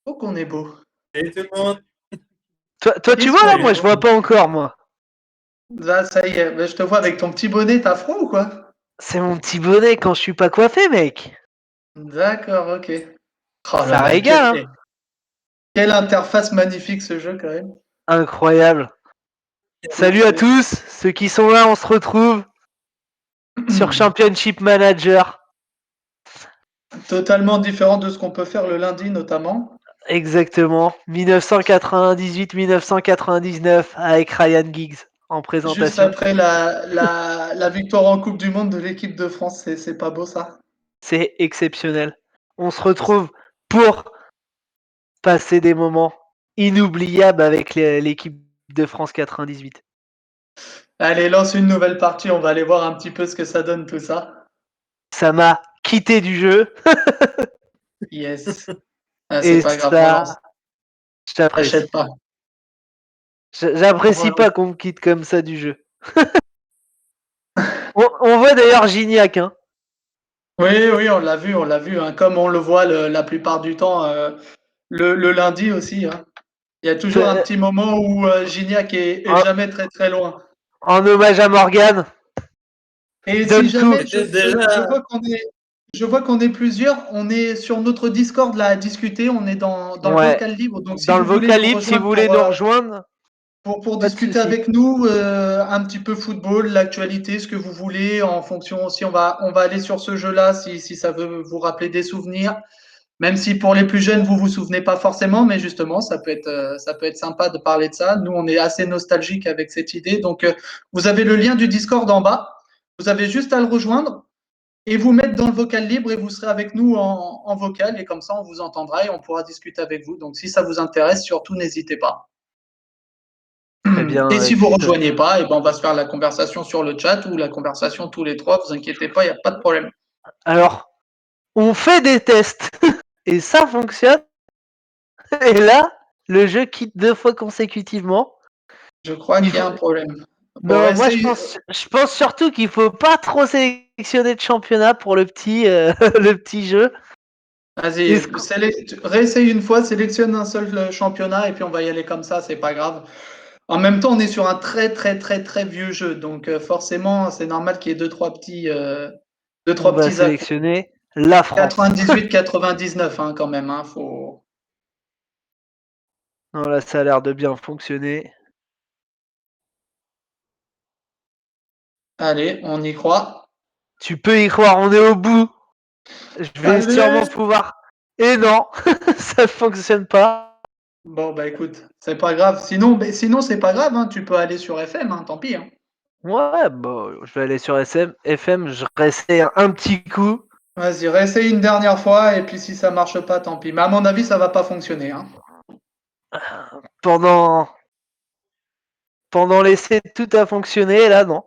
Oh qu'on est beau. Salut tout le monde. Toi tu vois là, moi je vois pas encore moi. Là, ça y est, je te vois avec ton petit bonnet, t'as froid ou quoi? C'est mon petit bonnet quand je suis pas coiffé, mec. D'accord, ok. Oh là Ça là, régale, hein. quelle interface magnifique ce jeu quand même. Incroyable. Salut à tous, ceux qui sont là, on se retrouve sur Championship Manager. Totalement différent de ce qu'on peut faire le lundi notamment. Exactement, 1998-1999 avec Ryan Giggs en Juste présentation. après la victoire en Coupe du Monde de l'équipe de France, c'est pas beau ça? C'est exceptionnel. On se retrouve pour passer des moments inoubliables avec l'équipe de France 98. Allez, lance une nouvelle partie, on va aller voir un petit peu ce que ça donne tout ça. Ça m'a quitté du jeu Yes. Ah, c'est et pas grave, relance. ça, j'apprécie. T'achètes pas. J'apprécie pas Relance. qu'on me quitte comme ça du jeu. On voit d'ailleurs Gignac, hein. Oui, on l'a vu, hein, comme on le voit la plupart du temps le lundi aussi, hein. Il y a toujours un petit moment où Gignac est En, jamais très très loin. en hommage à Morgane, Et si donne tout. jamais je vois qu'on est plusieurs, on est sur notre Discord là à discuter, on est dans le Ouais, vocal libre, donc si dans le vous voulez vocal nous libre, si vous rejoindre voulez nous rejoindre, pour pas de discuter souci. avec nous un petit peu football, l'actualité, ce que vous voulez, en fonction aussi, on va aller sur ce jeu-là si ça veut vous rappeler des souvenirs. Même si pour les plus jeunes, vous vous souvenez pas forcément, mais justement, ça peut être sympa de parler de ça. Nous, on est assez nostalgique avec cette idée. Donc, vous avez le lien du Discord en bas. Vous avez juste à le rejoindre et vous mettre dans le vocal libre et vous serez avec nous en vocal et comme ça, on vous entendra et on pourra discuter avec vous. Donc, si ça vous intéresse, surtout, n'hésitez pas. Très bien. Et si vous rejoignez pas, et ben, on va se faire la conversation sur le chat ou la conversation tous les trois. Vous inquiétez pas, il n'y a pas de problème. Alors, on fait des tests et ça fonctionne. Et là, le jeu quitte 2 fois consécutivement. Je crois qu'il y a un problème. Bon, Non, moi restez, je pense surtout qu'il faut pas trop sélectionner de championnat pour le petit, le petit jeu. vas-y, réessaye une fois, sélectionne un seul championnat et puis on va y aller comme ça, c'est pas grave. En même temps, on est sur un très très très très vieux jeu, donc forcément, c'est normal qu'il y ait deux On trois va petits à-coups. sélectionner la France. 98-99 hein, quand même, hein, faut. Non, là, ça a l'air de bien fonctionner. Allez, on y croit. Tu peux y croire, on est au bout. Je vais Allez! sûrement pouvoir. Et non, ça fonctionne pas. Bon bah écoute, c'est pas grave. Sinon c'est pas grave, hein, tu peux aller sur FM, hein, tant pis. Hein. Ouais, bon, je vais aller sur FM, je réessaye un petit coup. Vas-y, réessaye une dernière fois et puis si ça marche pas, tant pis. Mais à mon avis, ça va pas fonctionner. Hein. Pendant, pendant l'essai, tout a fonctionné, là, non.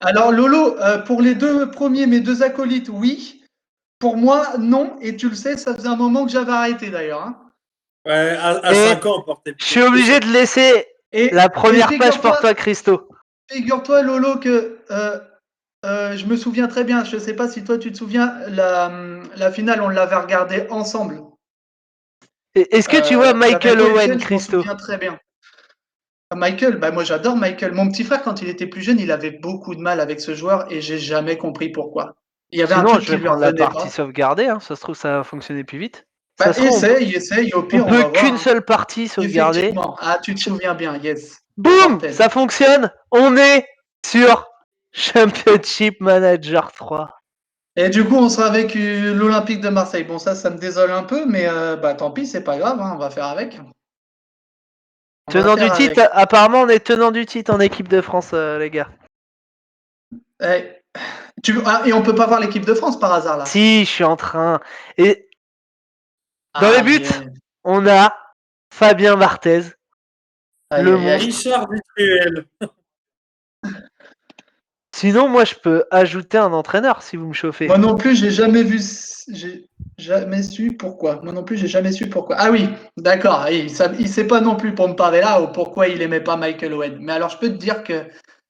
Alors Lolo, pour les deux premiers, mes deux acolytes, oui. Pour moi, non. Et tu le sais, ça faisait un moment que j'avais arrêté d'ailleurs. Hein. Ouais, à Et 5 ans, on portait je le suis obligé de laisser la Et première page pour toi, Christo. figure-toi Lolo, que je me souviens très bien. Je ne sais pas si toi tu te souviens, la finale, on l'avait regardée ensemble. Est-ce que tu vois Il y avait Michael toi, Owen, Étienne, je m'en Christo? souviens très bien. Michael, bah moi j'adore Michael. Mon petit frère, quand il était plus jeune, il avait beaucoup de mal avec ce joueur et j'ai jamais compris pourquoi. Il y avait un Sinon, truc je qui vais lui prendre la revenait partie pas. saugardée, hein. Ça se trouve, ça va fonctionner plus vite. Bah, Ça se trouve, essaye, au on pire, on peut va voir. qu'une Hein. seule partie sauvegardée. Effectivement. Ah, tu te souviens bien, yes. Boum! Mortel. Ça fonctionne! On est sur Championship Manager 3. Et du coup, on sera avec l'Olympique de Marseille. Bon, ça me désole un peu, mais bah tant pis, c'est pas grave, hein, on va faire avec. On va Tenant du faire avec. titre, apparemment, on est tenant du titre en équipe de France, les gars. Eh, et on peut pas voir l'équipe de France par hasard là. Si, je suis en train. Et dans les Aïe, buts, on a Fabien Barthez, aïe, le aïe, aïe. monstre. Richard Dustruel. Sinon, moi, je peux ajouter un entraîneur si vous me chauffez. Moi non plus, j'ai jamais su pourquoi. Moi non plus, j'ai jamais su pourquoi. Ah oui, d'accord. Il sait pas non plus pour me parler là ou pourquoi il aimait pas Michael Owen. Mais alors, je peux te dire que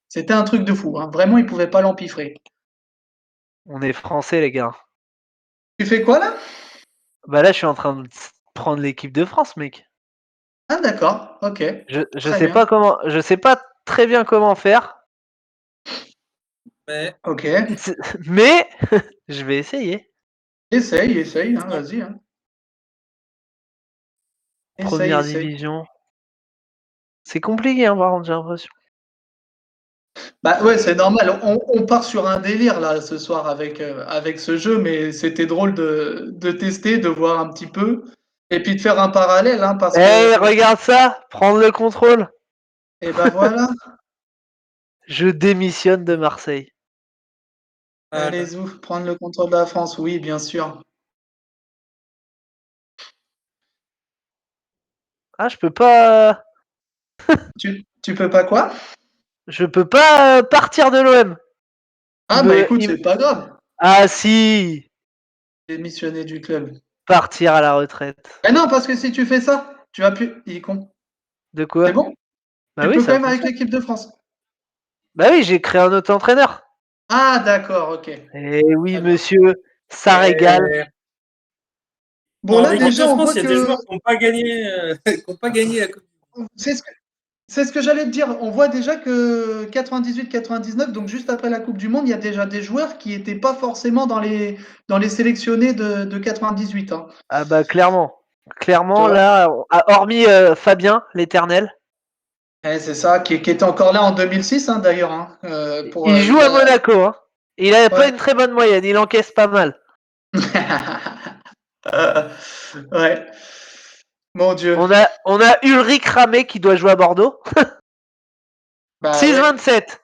c'était un truc de fou. Hein. Vraiment, il pouvait pas l'empiffrer. On est français, les gars. Tu fais quoi là? Bah là, je suis en train de prendre l'équipe de France, mec. Ah d'accord, ok. Je Très sais bien. pas comment, je sais pas très bien comment faire, Mais Ok. mais je vais essayer. Essaye, hein, vas-y. Hein. Essaye, Première essaye. division. C'est compliqué, hein, par contre, j'ai l'impression. Bah ouais, c'est normal. On part sur un délire là ce soir avec ce jeu, mais c'était drôle de tester, de voir un petit peu, et puis de faire un parallèle, hein, parce que Eh, regarde ça, prendre le contrôle. et ben voilà. Je démissionne de Marseille. voilà. Allez-y, prendre le contrôle de la France, oui, bien sûr. Ah, je peux pas, Tu peux pas quoi? partir de l'OM. Ah bah écoute, c'est pas grave. Ah si, Démissionner du club. partir à la retraite. Mais non, parce que si tu fais ça, tu vas plus. Il est con. De C'est quoi? bon? Bah Tu oui, peux quand ça même avec fonctionne. l'équipe de France. Bah oui, j'ai créé un auto-entraîneur. Ah d'accord, ok. Eh oui, Très bien. monsieur, ça régale. Et Bon en là équipe déjà de on France, voit il y a des que joueurs qui n'ont pas gagné, qui ont pas gagné la Coupe. c'est ce que c'est ce que j'allais te dire. On voit déjà que 98-99, donc juste après la Coupe du Monde, il y a déjà des joueurs qui n'étaient pas forcément dans les sélectionnés de 98. Hein. Ah bah clairement. Tu Clairement, vois? là, hormis Fabien, l'éternel, C'est ça, qui était encore là en 2006 hein, d'ailleurs. Hein, pour, il joue à Monaco. Hein. Il a pas ouais. une très bonne moyenne, il encaisse pas mal. Ouais. Mon Dieu. On a Ulrich Ramé qui doit jouer à Bordeaux. Bah ouais. 6-27.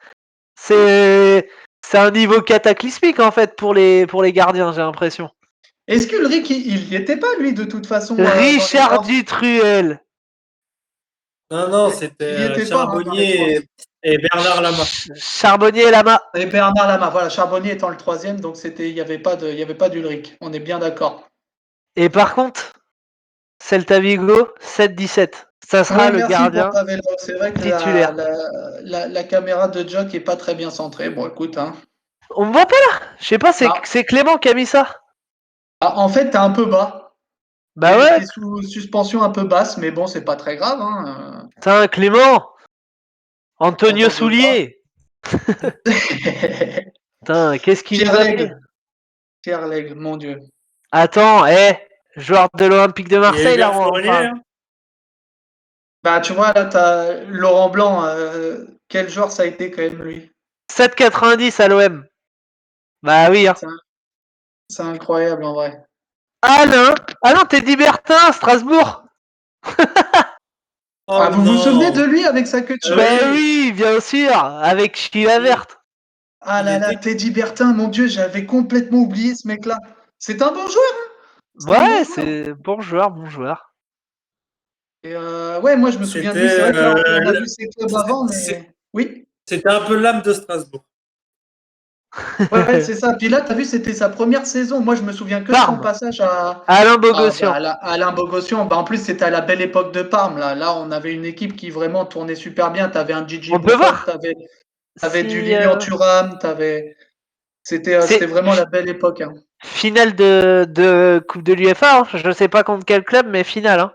C'est un niveau cataclysmique en fait pour les gardiens, j'ai l'impression. Est-ce qu'Ulrich, il y était pas lui de toute façon dans les Richard gardes? Dutruel. Non, Il y c'était était pas hein, dans les trois. Charbonnier et Bernard Lama. Charbonnier et Lama. Et Bernard Lama, voilà, Charbonnier étant le troisième, donc il y avait pas d'Ulrich. On est bien d'accord. Et par contre, Celta Vigo, 7-17. Ça sera Oui, le merci pour gardien ta vélo. C'est vrai que titulaire. la caméra de Jock est pas très bien centrée. Bon, écoute, hein. On me voit pas là. Je sais pas, Ah. c'est Clément qui a mis ça. Ah, en fait, t'es un peu bas. Bah ouais, T'es sous suspension un peu basse, mais bon, c'est pas très grave. Hein. putain, Clément. On Antonio t'en veut pas. Soulier. Putain, qu'est-ce qu'il nous Pierre a fait? Lègle. Pierre Lègle, mon Dieu. Attends, joueur de l'Olympique de Il y a Marseille, là, Hubert on Fournier. parle. Hein. Bah, tu vois, là, t'as Laurent Blanc. Quel joueur ça a été quand même, lui? 7,90 à l'OM. Bah oui, hein. C'est incroyable, en vrai. Alain Teddy Bertin, Strasbourg. Ah, Oh vous vous souvenez non. de lui avec sa queue de Ah cheval? Bah oui, oui, bien sûr, avec Chila il, Verte. Ah il là là, était. Teddy Bertin, mon Dieu, j'avais complètement oublié ce mec-là. C'est un bon joueur, hein. C'est un bon Ouais, joueur. c'est bon joueur, bon joueur. Et ouais, moi je me souviens de lui. C'est C'était vrai que là, on a vu ses clubs avant, c'est- mais oui, c'était un peu l'âme de Strasbourg. ouais, c'est ça. Puis là, tu as vu, c'était sa première saison. Moi, je me souviens que de son Parme, passage Alain bah, Bogossian. à Alain Bogossian. Bah, en plus, c'était à la belle époque de Parme. Là, on avait une équipe qui vraiment tournait super bien. Tu avais un Gigi On peut Buffon, voir avais du si Lilian Thuram, c'était c'est vraiment la belle époque. Hein. finale de Coupe de l'UEFA. Hein. Je sais pas contre quel club, mais finale. Hein.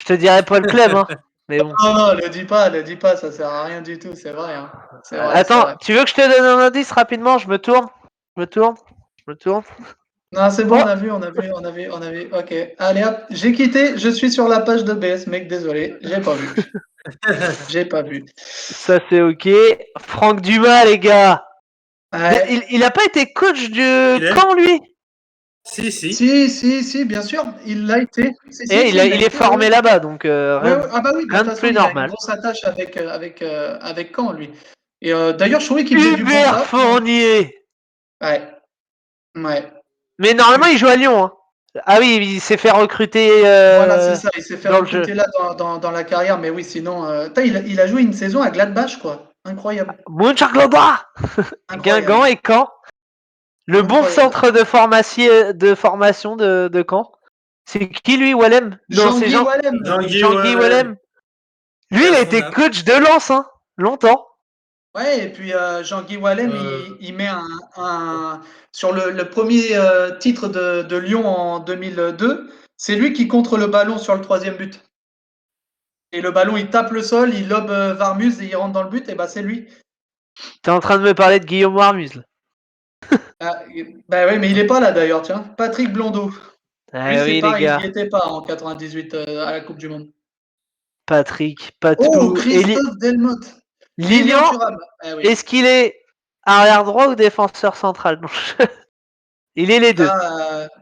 Je te dirais pas le club, hein. Mais bon. Non, non, le dis pas, ça sert à rien du tout, c'est vrai, hein. C'est vrai, c'est Attends, vrai. tu veux que je te donne un indice rapidement? Je me tourne. Je me tourne. Je me tourne. Non, c'est bon, Oh, on a vu. Ok, allez hop, j'ai quitté, je suis sur la page de BS, mec, désolé, j'ai pas vu. J'ai pas vu. ça c'est ok. Franck Dumas, les gars. Ouais. Il a pas été coach de Il est. Caen, lui? Si. Si, bien sûr, il l'a été. Si, il a Il est été, ouais. formé là-bas, donc Ouais, ouais. Ah bah oui, de rien toute de façon, plus il a une normal. grosse attache avec Caen, lui. Et d'ailleurs, je trouvais qu'il faisait du bon Hubert taf. Hein. Fournier. Ouais, ouais. Mais normalement, il joue à Lyon. Hein. Ah oui, il s'est fait recruter Voilà, c'est ça. Il s'est fait dans le jeu. recruter là dans la carrière, mais oui, sinon, il a joué une saison à Gladbach, quoi. Incroyable. Mönchengladbach, Guingamp Incroyable. et Caen. Le bon Incroyable. centre de formation de Caen. C'est qui lui, Wallem? Non, c'est Jean-Guy Wallem. Jean-Guy Jean-Guy Wallem. Wallem. Lui, Et il à a son été âme. coach de Lens, hein, longtemps. Ouais, et puis Jean-Guy Wallem, il met sur le premier titre de Lyon en 2002, c'est lui qui contre le ballon sur le troisième but. Et le ballon, il tape le sol, il lobe Varmus et il rentre dans le but, et bah c'est lui. T'es en train de me parler de Guillaume Warmuz, là. Bah oui, mais il est pas là d'ailleurs, tiens. Patrick Blondeau. Lui, Ah c'est oui, les pareil, il n'y gars. était pas en 98 à la Coupe du Monde. Patrick, Oh, Patou. Christophe Delmotte. Lilian Lilian, Thuram. Ah oui. est-ce qu'il est arrière droit ou défenseur central? Non, il est les deux.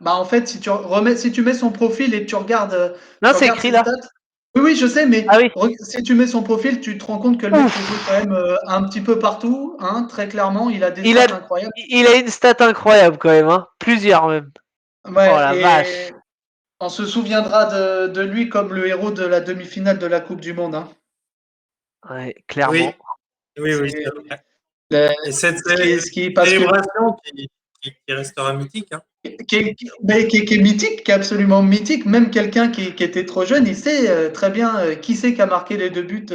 Bah en fait, si tu mets son profil et que Non, tu c'est regardes écrit ses là. stats. Oui, oui, je sais, mais Ah oui. si tu mets son profil, tu te rends compte que le mec Ouf. peut jouer quand même un petit peu partout, hein, très clairement. Il a des Il a, stats incroyables. il a une stat incroyable quand même, hein. Plusieurs même. Oh Ouais, la et vache. on se souviendra de lui comme le héros de la demi-finale de la Coupe du Monde. Hein. Ouais, clairement. Oui, oui, oui, C'est c'est vrai. le- Et cette parce que célébration qui restera mythique. Hein. qui est mythique, qui est absolument mythique. Même quelqu'un qui était trop jeune, il sait très bien qui c'est qui a marqué les deux buts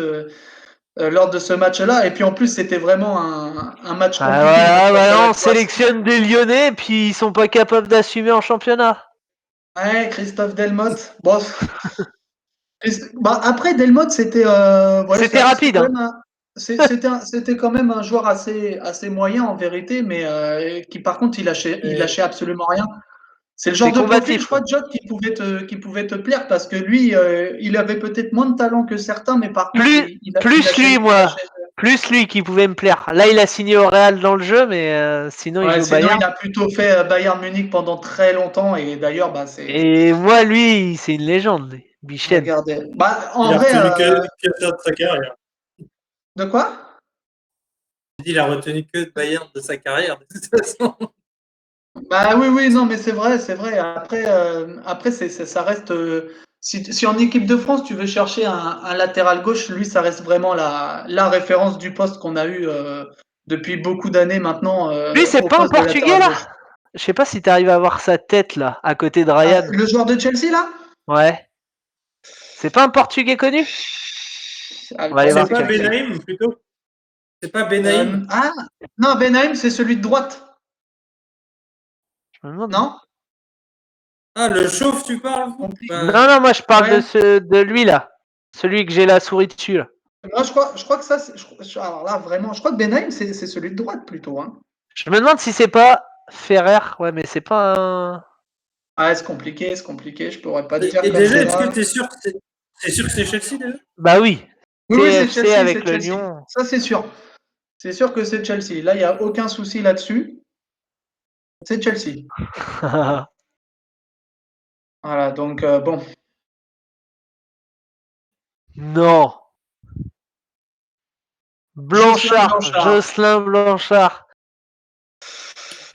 lors de ce match-là. Et puis en plus, c'était vraiment un match Ah, compliqué, hein, voilà, face à voilà, la on Croatie. sélectionne des Lyonnais puis ils sont pas capables d'assumer en championnat. Ouais, Christophe Delmotte. Bon, bah, après, Delmotte, ouais, C'était c'était rapide, quand hein. même c'était quand même un joueur assez moyen en vérité, mais qui par contre, il Et, lâchait absolument rien. C'est le genre C'est de profil, je combatif, crois, quoi. John, qui pouvait te plaire parce que lui, il avait peut-être moins de talent que certains, mais par contre, Plus, plus lui, il moi. lâchait. Plus lui qui pouvait me plaire. Là, il a signé au Real dans le jeu, mais sinon, il Ouais, joue au sinon, il Bayern. a plutôt fait Bayern Munich pendant très longtemps et d'ailleurs, bah, Et moi, lui, c'est une légende, lui. Bichette. regardez. Bah, en il a vrai, retenu que ça de sa carrière. de quoi? J'ai dit, il a retenu que de Bayern de sa carrière, de toute façon. Bah oui, oui, non, mais c'est vrai, c'est vrai. Après ça reste. Si en équipe de France, tu veux chercher un latéral gauche, lui, ça reste vraiment la référence du poste qu'on a eu depuis beaucoup d'années maintenant Lui, c'est au pas un poste de Portugais, latéral là? gauche. Je sais pas si t'arrives à voir sa tête, là, à côté de Ryan. Le joueur de Chelsea, là? Ouais. C'est pas un Portugais connu? On va aller C'est voir pas Chelsea. Benaïm, plutôt? C'est pas Benaïm? Ah, non, Benhaim, c'est celui de droite, Je me demande. non? Ah, le chauve, tu parles? Non, Bah, non, moi, je parle Ouais. de lui, là. Celui que j'ai la souris dessus, là. Moi, je crois que ça, alors là, vraiment, je crois que Benhaim, c'est celui de droite plutôt. Hein. Je me demande si c'est pas Ferrer. Ouais, mais c'est pas un. Ah, c'est compliqué, je pourrais pas te dire et comme déjà, est-ce ça. que tu es sûr que c'est Chelsea, déjà? Bah oui. Oui, oui, c'est TFC Chelsea, avec c'est le Chelsea. Lyon. Ça, c'est sûr. C'est sûr que c'est Chelsea. Là, il n'y a aucun souci là-dessus. C'est Chelsea. Voilà, donc bon. Non. Jocelyn Blanchard. Blanchard. Jocelyn Blanchard.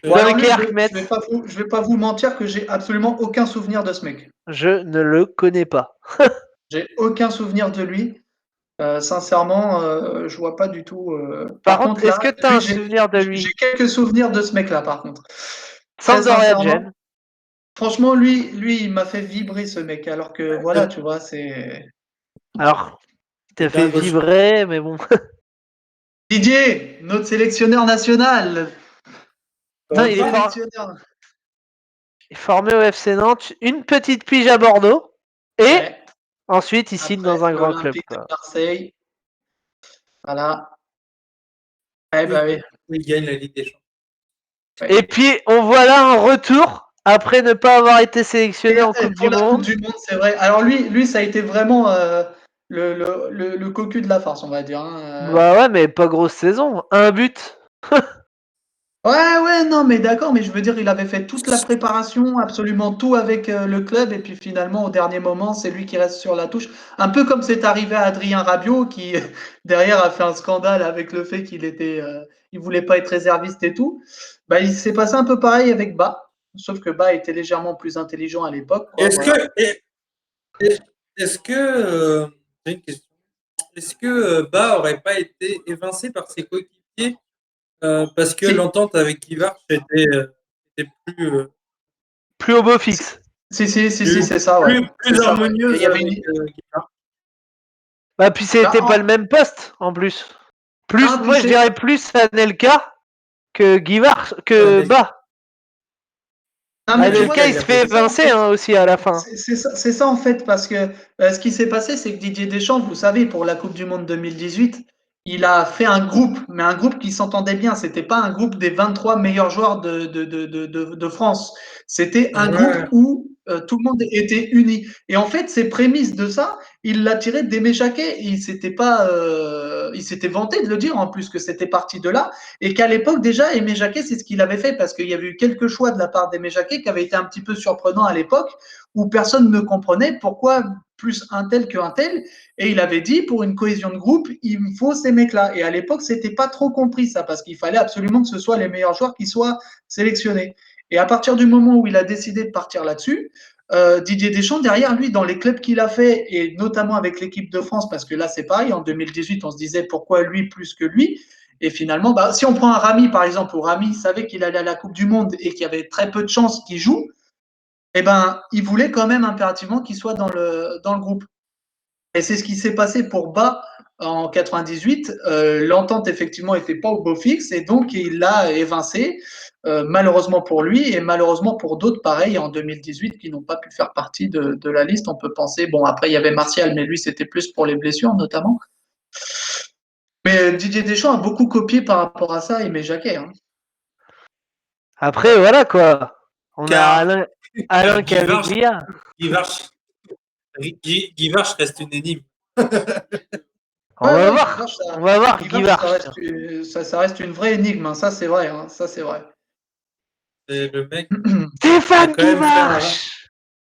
Bon, alors lui, Dunkerque, je vais pas vous mentir que j'ai absolument aucun souvenir de ce mec. je ne le connais pas. J'ai aucun souvenir de lui. Sincèrement, je vois pas du tout. Par Par contre, contre, est-ce là, que tu as lui, un souvenir de j'ai lui? quelques souvenirs de ce mec-là, par contre. Très Sampdoria sincèrement. Gen. Franchement, lui, il m'a fait vibrer ce mec. Alors que voilà, tu vois, c'est. Alors, il t'a C'était un fait gauche. vibrer, mais bon. Didier, notre sélectionneur national. Non, Notre il est sélectionneur. formé au FC Nantes. Une petite pige à Bordeaux. Et Ouais. ensuite, il signe Après, dans un grand club, l'Olympique de quoi. Marseille. Voilà. Eh ben Oui, oui. il gagne la Ligue des Champions. Et Ouais. puis, on voit là un retour après ne pas avoir été sélectionné en Et Coupe pour du la Coupe Monde. du Monde, c'est vrai. Alors lui, ça a été vraiment le cocu de la farce, on va dire. Hein. Bah ouais, mais pas grosse saison. Un but. Ouais, ouais, non, mais d'accord, mais je veux dire, il avait fait toute la préparation, absolument tout avec le club, et puis finalement, au dernier moment, c'est lui qui reste sur la touche. Un peu comme c'est arrivé à Adrien Rabiot, qui derrière a fait un scandale avec le fait il voulait pas être réserviste et tout. Bah, il s'est passé un peu pareil avec Ba, sauf que Ba était légèrement plus intelligent à l'époque, quoi, Est-ce voilà. que, est-ce que, j'ai une question. Est-ce que Ba aurait pas été évincé par ses coéquipiers parce que Si, l'entente avec Ivar était Plus au beau fixe. si, c'est ça, ouais. C'est plus ça, ouais. Il harmonieuse y avait avec une. Ivar? Bah puis Bah, c'était pas le même poste en plus. Moi, je touché. dirais plus Anelka que Guivard, que Anelka. Bas. Non, mais tu vois, Anelka, il se fait c'est ça, en évincer fait. aussi à la fin. C'est ça en fait, parce que ce qui s'est passé, c'est que Didier Deschamps, vous savez, pour la Coupe du Monde 2018, il a fait un groupe, mais un groupe qui s'entendait bien. C'était pas un groupe des 23 meilleurs joueurs de France. C'était un groupe Ouais. où tout le monde était uni. Et en fait, ces prémices de ça, il l'a tiré d'Aimé Jacquet. Il s'était vanté de le dire en plus que c'était parti de là. Et qu'à l'époque, déjà, Aimé Jacquet, c'est ce qu'il avait fait, parce qu'il y avait eu quelques choix de la part d'Aimé Jacquet qui avaient été un petit peu surprenants à l'époque, où personne ne comprenait pourquoi plus un tel qu'un tel. Et il avait dit, pour une cohésion de groupe, il me faut ces mecs-là. Et à l'époque, c'était pas trop compris ça, parce qu'il fallait absolument que ce soit les meilleurs joueurs qui soient sélectionnés. Et à partir du moment où il a décidé de partir là-dessus, Didier Deschamps, derrière lui, dans les clubs qu'il a fait, et notamment avec l'équipe de France, parce que là, c'est pareil, en 2018, on se disait pourquoi lui plus que lui. Et finalement, si on prend un Rami, par exemple, où Rami savait qu'il allait à la Coupe du Monde et qu'il y avait très peu de chances qu'il joue, eh ben, il voulait quand même impérativement qu'il soit dans le groupe. Et c'est ce qui s'est passé pour Bas en 98. L'entente, effectivement, n'était pas au beau fixe et donc il l'a évincé, malheureusement pour lui et malheureusement pour d'autres, pareil, en 2018, qui n'ont pas pu faire partie de la liste. On peut penser, bon, après, il y avait Martial, mais lui, c'était plus pour les blessures, notamment. Mais Didier Deschamps a beaucoup copié par rapport à ça, Aimé Jacquet. Hein. Après, voilà quoi. On a Car Alain Guivard, Caviglia. Guivard reste une énigme. On va voir. Guivard, On va voir Guivard, Guivard. ça reste une vraie énigme, hein. Ça c'est vrai. Hein. Ça c'est vrai. Et le mec Stéphane quand même Guivard.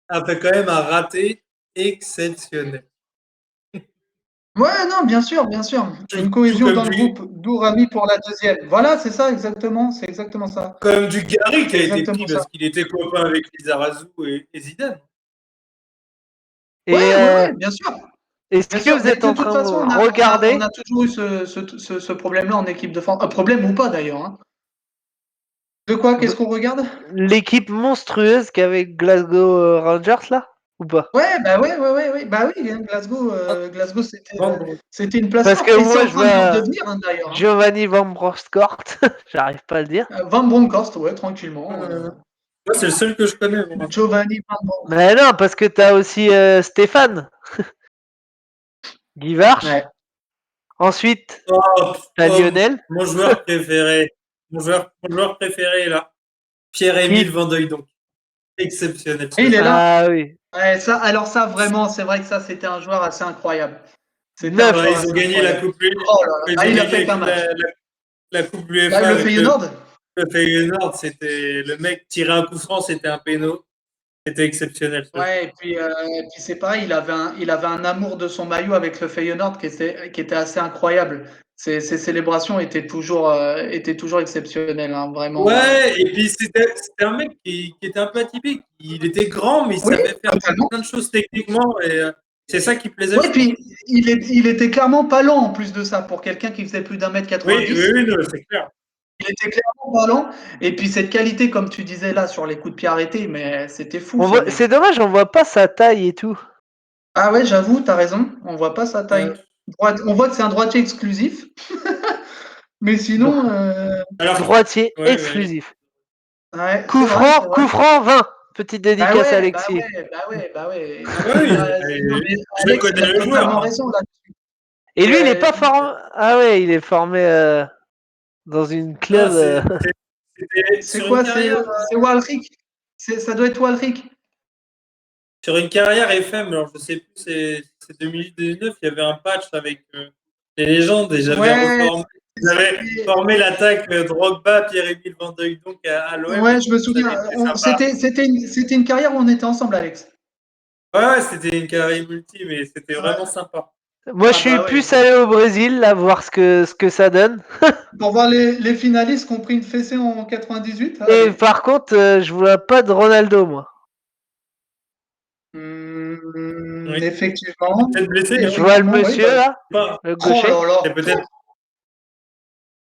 a fait quand même un raté exceptionnel. Ouais, non, bien sûr, bien sûr. Une Tout cohésion comme dans le groupe, d'où Rami pour la deuxième. Voilà, c'est ça, exactement. C'est exactement ça. comme du Gary qui C'est a été exactement pris ça. parce qu'il était copain avec Lizarazu et Zidane. Et Ouais, ouais, ouais, bien sûr. est-ce Bien que sûr. vous Mais êtes de en toute train de façon, regarder on a toujours eu ce problème-là en équipe de France. Un problème ou pas d'ailleurs. Hein. De quoi? Qu'est-ce qu'on regarde? l'équipe monstrueuse qu'avait Glasgow Rangers là ou pas? Ouais, ouais. Bah oui, hein, Glasgow, Van c'était une place Parce forte. que Et c'est moi en je train de le vois redevenir, hein, d'ailleurs. Hein. Giovanni Van Bronckhorst, j'arrive pas à le dire. Van Bronckhorst, ouais, tranquillement. Moi, c'est le seul que je connais. Moi. Giovanni Van Bronckhorst. Mais non, parce que t'as aussi Stéphane Guivarch. Ouais. Ensuite, Oh, t'as Lionel. mon joueur préféré. Mon joueur préféré, là. Pierre-Émile Qui? Van donc. Exceptionnel, Et ce il est joueur. là. Ah oui. Ouais, ça, alors ça, vraiment, c'est vrai que ça, c'était un joueur assez incroyable. C'était un Ouais, joueur Neuf. ils ont assez gagné la incroyable. Coupe, Oh là là, ils ont il a gagné fait un match. la Coupe UEFA Le avec Feyenoord. le Feyenoord. C'était le mec tirait un coup franc, c'était un péno. C'était exceptionnel. Ce joueur. Ouais, et puis c'est pareil, il avait un amour de son maillot avec le Feyenoord qui était assez incroyable. Ses célébrations étaient toujours exceptionnelles, hein, vraiment. Ouais, et puis c'était un mec qui était un peu atypique. Il était grand, mais il Oui, savait faire totalement. plein de choses techniquement. Et c'est ça qui plaisait, Oui, je pense. puis il était clairement pas lent en plus de ça, pour quelqu'un qui faisait plus d'un mètre Oui, oui, 90. oui, non, c'est clair. Il était clairement pas lent. Et puis cette qualité, comme tu disais là, sur les coups de pied arrêtés, mais c'était fou ce C'est mec. dommage, on voit pas sa taille et tout. Ah ouais, j'avoue, t'as raison, on voit pas sa taille. On voit que c'est un droitier exclusif, mais Dro- sinon, Alors, droitier ouais, ouais. exclusif. ouais, Coup franc, coup franc, 20. Petite dédicace à Alexis. Bah ouais. Ouais, Non, mais je Alex, il connais a le joueur. totalement Hein. raison là. Et lui, il est Euh, pas formé. Ah ouais, il est formé dans une Non, club. c'était c'est quoi? C'est Walrick. Ça doit être Walrick. sur une carrière FM. Alors, je sais plus, c'est 2019. Il y avait un patch avec les légendes et Ouais, j'avais formé l'attaque Drogba, Pierre-Émile Van donc à l'OM. ouais, je me Ça souviens. avait été sympa. C'était une carrière où on était ensemble, Alex. Ouais, c'était une carrière multi, mais c'était vraiment Ouais. sympa. Moi, je Ah suis bah ouais. plus allé au Brésil, là, voir ce que ça donne. Pour voir les finalistes qui ont pris une fessée en 98, Et allez. par contre, je vois pas de Ronaldo, moi. Oui. Effectivement. Peut-être blessé, hein. Je vois le Effectivement, oui. monsieur, Bah, là, Pas. le oh gaucher. là là. C'est peut-être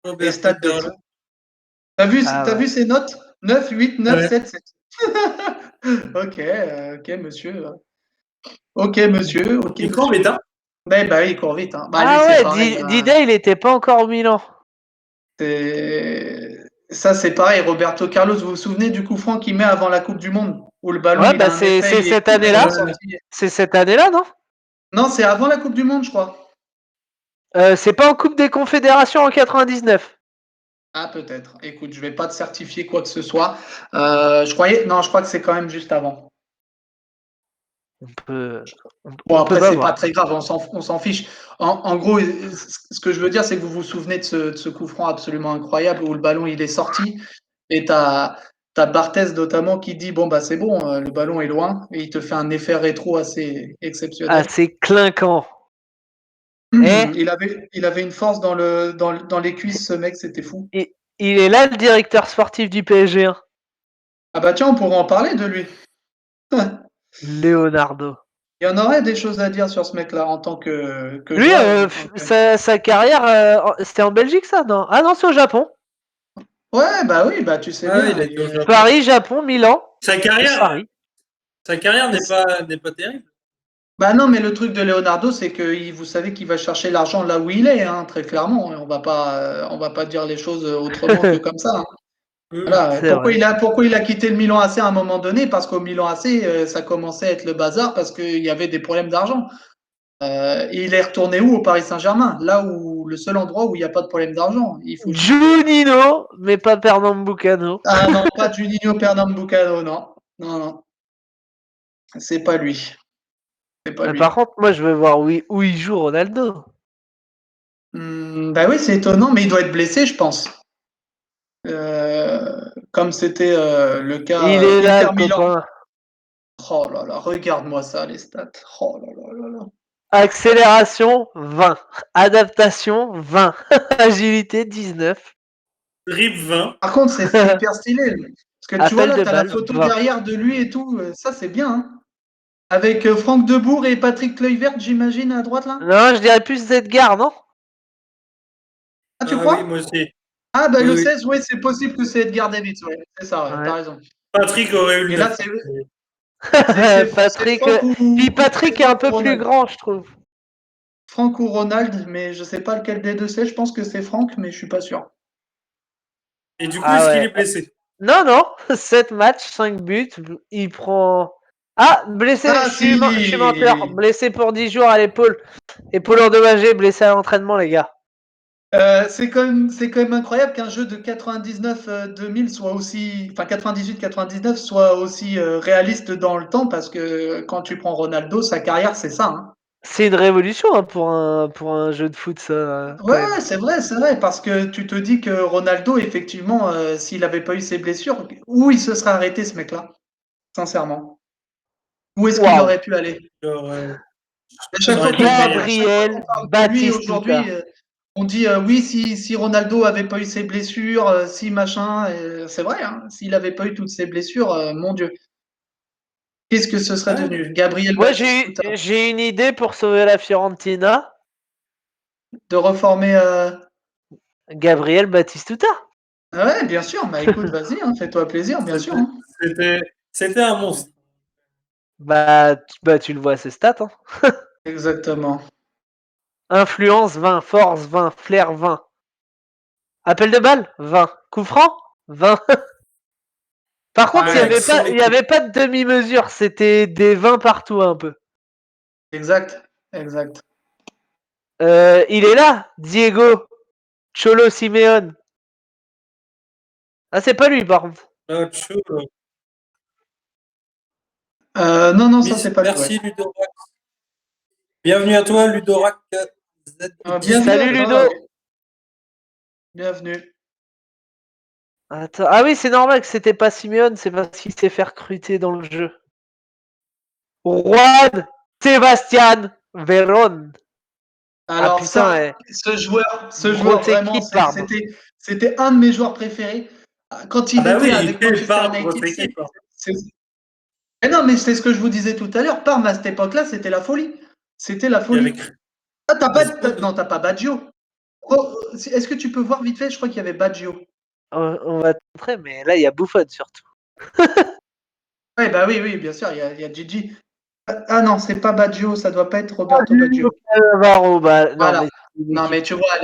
Les Robert stats de fou. Peterle. Ah T'as ouais. vu ces notes? 9, 8, 9, Ouais. 7, 7. Ok, ok, monsieur. Ok, monsieur. Ok, Il est grand, monsieur. Métain. Bah oui, il court vite. Hein. Bah lui, Ah c'est ouais, pareil. Hein. Dida, il était pas encore au Milan. Ça, c'est pareil. Roberto Carlos, vous vous souvenez du coup franc qu'il met avant la Coupe du Monde où le ballon, Ouais, il a bah un effet, c'est il est cette complètement année-là. Ouais. sorti. C'est cette année-là, non? Non, c'est avant la Coupe du Monde, je crois. C'est pas en Coupe des Confédérations en 99. Ah, peut-être. Écoute, je vais pas te certifier quoi que ce soit. Non, je crois que c'est quand même juste avant. On peut, Bon, on peut après, pas c'est pas voir. très grave, on s'en fiche. En gros, ce que je veux dire, c'est que vous vous souvenez de ce coup franc absolument incroyable où le ballon il est sorti et t'as Barthez notamment qui dit bon bah c'est bon, le ballon est loin et il te fait un effet rétro assez Ah, exceptionnel. c'est clinquant. Eh, Il avait une force dans les cuisses, ce mec, c'était fou. il est là le directeur sportif du PSG, hein. Ah bah tiens, on pourrait en parler de lui. Leonardo. Il y en aurait des choses à dire sur ce mec-là en tant que Lui, joueur et en tant que. sa carrière, c'était en Belgique, ça? Non. Ah non, c'est au Japon. Ouais, bah oui, bah tu sais Ah oui, il bien. a été au Japon. Paris, Japon, Milan, Sa carrière, Paris. sa carrière n'est pas terrible. Bah non, mais le truc de Leonardo, c'est que vous savez qu'il va chercher l'argent là où il est, hein, très clairement. On va pas dire les choses autrement que comme ça. Hein. Voilà. C'est vrai. Pourquoi il a quitté le Milan AC à un moment donné? Parce qu'au Milan AC, ça commençait à être le bazar parce qu'il y avait des problèmes d'argent. Et il est retourné où? Au Paris Saint-Germain, là où le seul endroit où il n'y a pas de problème d'argent. Il faut juste. Juninho, mais pas Pernambucano. Ah non, pas Juninho Pernambucano, non. Non, non, c'est pas lui. C'est pas Par lui. contre, moi, je veux voir où il joue Ronaldo. Bah oui, c'est étonnant, mais il doit être blessé, je pense. Comme c'était le Il cas est là, le Inter Milan. copain. Oh là là, regarde-moi ça, les stats. Oh là là là là. Accélération, 20. Adaptation, 20. Agilité, 19. RIP 20. Par contre, c'est hyper stylé. Parce que tu vois Appel là, de tu as la balle, photo 20. derrière de lui et tout. Ça, c'est bien. Hein. Avec Franck Debourg et Patrick Kluivert, j'imagine, à droite là. Non, je dirais plus Edgar, non? Ah, tu Ah oui, moi crois? aussi. Ah, bah Oui, le oui. 16, ouais, c'est possible que c'est Edgar Davids. Ouais, c'est ça, ouais, t'as Ouais. raison. Patrick aurait eu le Et là, 9. c'est Patrick. Franck Patrick est un peu ou plus Ronald. grand, je trouve. Franck ou Ronald, mais je sais pas lequel des deux c'est. Je pense que c'est Franck, mais je suis pas sûr. Et du coup, Ah est-ce qu'il ouais. est blessé? Non, non. 7 matchs, 5 buts. Il prend. Ah, blessé, Ah je suis si! menteur. Blessé pour 10 jours à l'épaule. Épaule endommagée, blessé à l'entraînement, les gars. C'est quand même incroyable qu'un jeu de 99-2000 soit aussi, enfin 98-99 soit aussi réaliste dans le temps parce que quand tu prends Ronaldo, sa carrière, c'est ça. Hein. C'est une révolution, hein, pour un jeu de foot, ça, quand même. Ouais, c'est vrai, parce que tu te dis que Ronaldo, effectivement, s'il n'avait pas eu ses blessures, où il se serait arrêté ce mec-là, sincèrement? Où est-ce qu'il Waouh. aurait pu aller? Genre, À ça chaque aurait fois été le meilleur. qu'on Gabriel parle de lui Batistuta. aujourd'hui, on dit oui, si Ronaldo avait pas eu ses blessures, si machin, c'est vrai, hein, s'il n'avait pas eu toutes ses blessures, mon Dieu, qu'est-ce que ce serait Ouais. devenu? Gabriel Moi, Batistuta, j'ai une idée pour sauver la Fiorentina. de reformer. Gabriel Batistuta. Ah ouais, bien sûr, bah écoute, vas-y, hein, fais-toi plaisir, bien sûr. C'était Hein. c'était- c'était un monstre. Bah, tu le vois, ses stats. Hein. Exactement. Influence 20, force 20, flair 20. Appel de balle 20. Coup franc 20. Par contre, Ouais, Accéléré. il y avait pas de demi-mesure, c'était des 20 partout un peu. exact, exact. Il est là, Diego Cholo Simeone. Ah, c'est pas lui par contre. Chaud. Non, non, ça c'est pas lui, ouais. Merci Ludorac. Bienvenue à toi, Ludorac Bienvenue à Z18. Salut toi, Ludo. ouais. Bienvenue. Attends. Ah oui, c'est normal que c'était pas Simeone, c'est parce qu'il s'est fait recruter dans le jeu. Juan Sebastian Veron. Ah Alors putain, ça, ce joueur grosse vraiment, équipe, pardon. c'était un de mes joueurs préférés. Quand Ah il bah était oui, avec Manchester Parme, grosse United, équipe. Hein. c'est- mais non, mais c'est ce que je vous disais tout à l'heure. Parme à cette époque-là, c'était la folie. C'était la Il y avait folie. Ah, Crespo. non, t'as pas Baggio. Oh, est-ce que tu peux voir vite fait? Je crois qu'il y avait Baggio. On va te montrer, mais là il y a Buffon surtout. Ouais, bah oui, oui, bien sûr, il y a Gigi. Ah non, c'est pas Baggio, ça doit pas être Roberto Baggio. Cannavaro, bah, non, Voilà. mais c'est une Non, équipe. mais tu vois,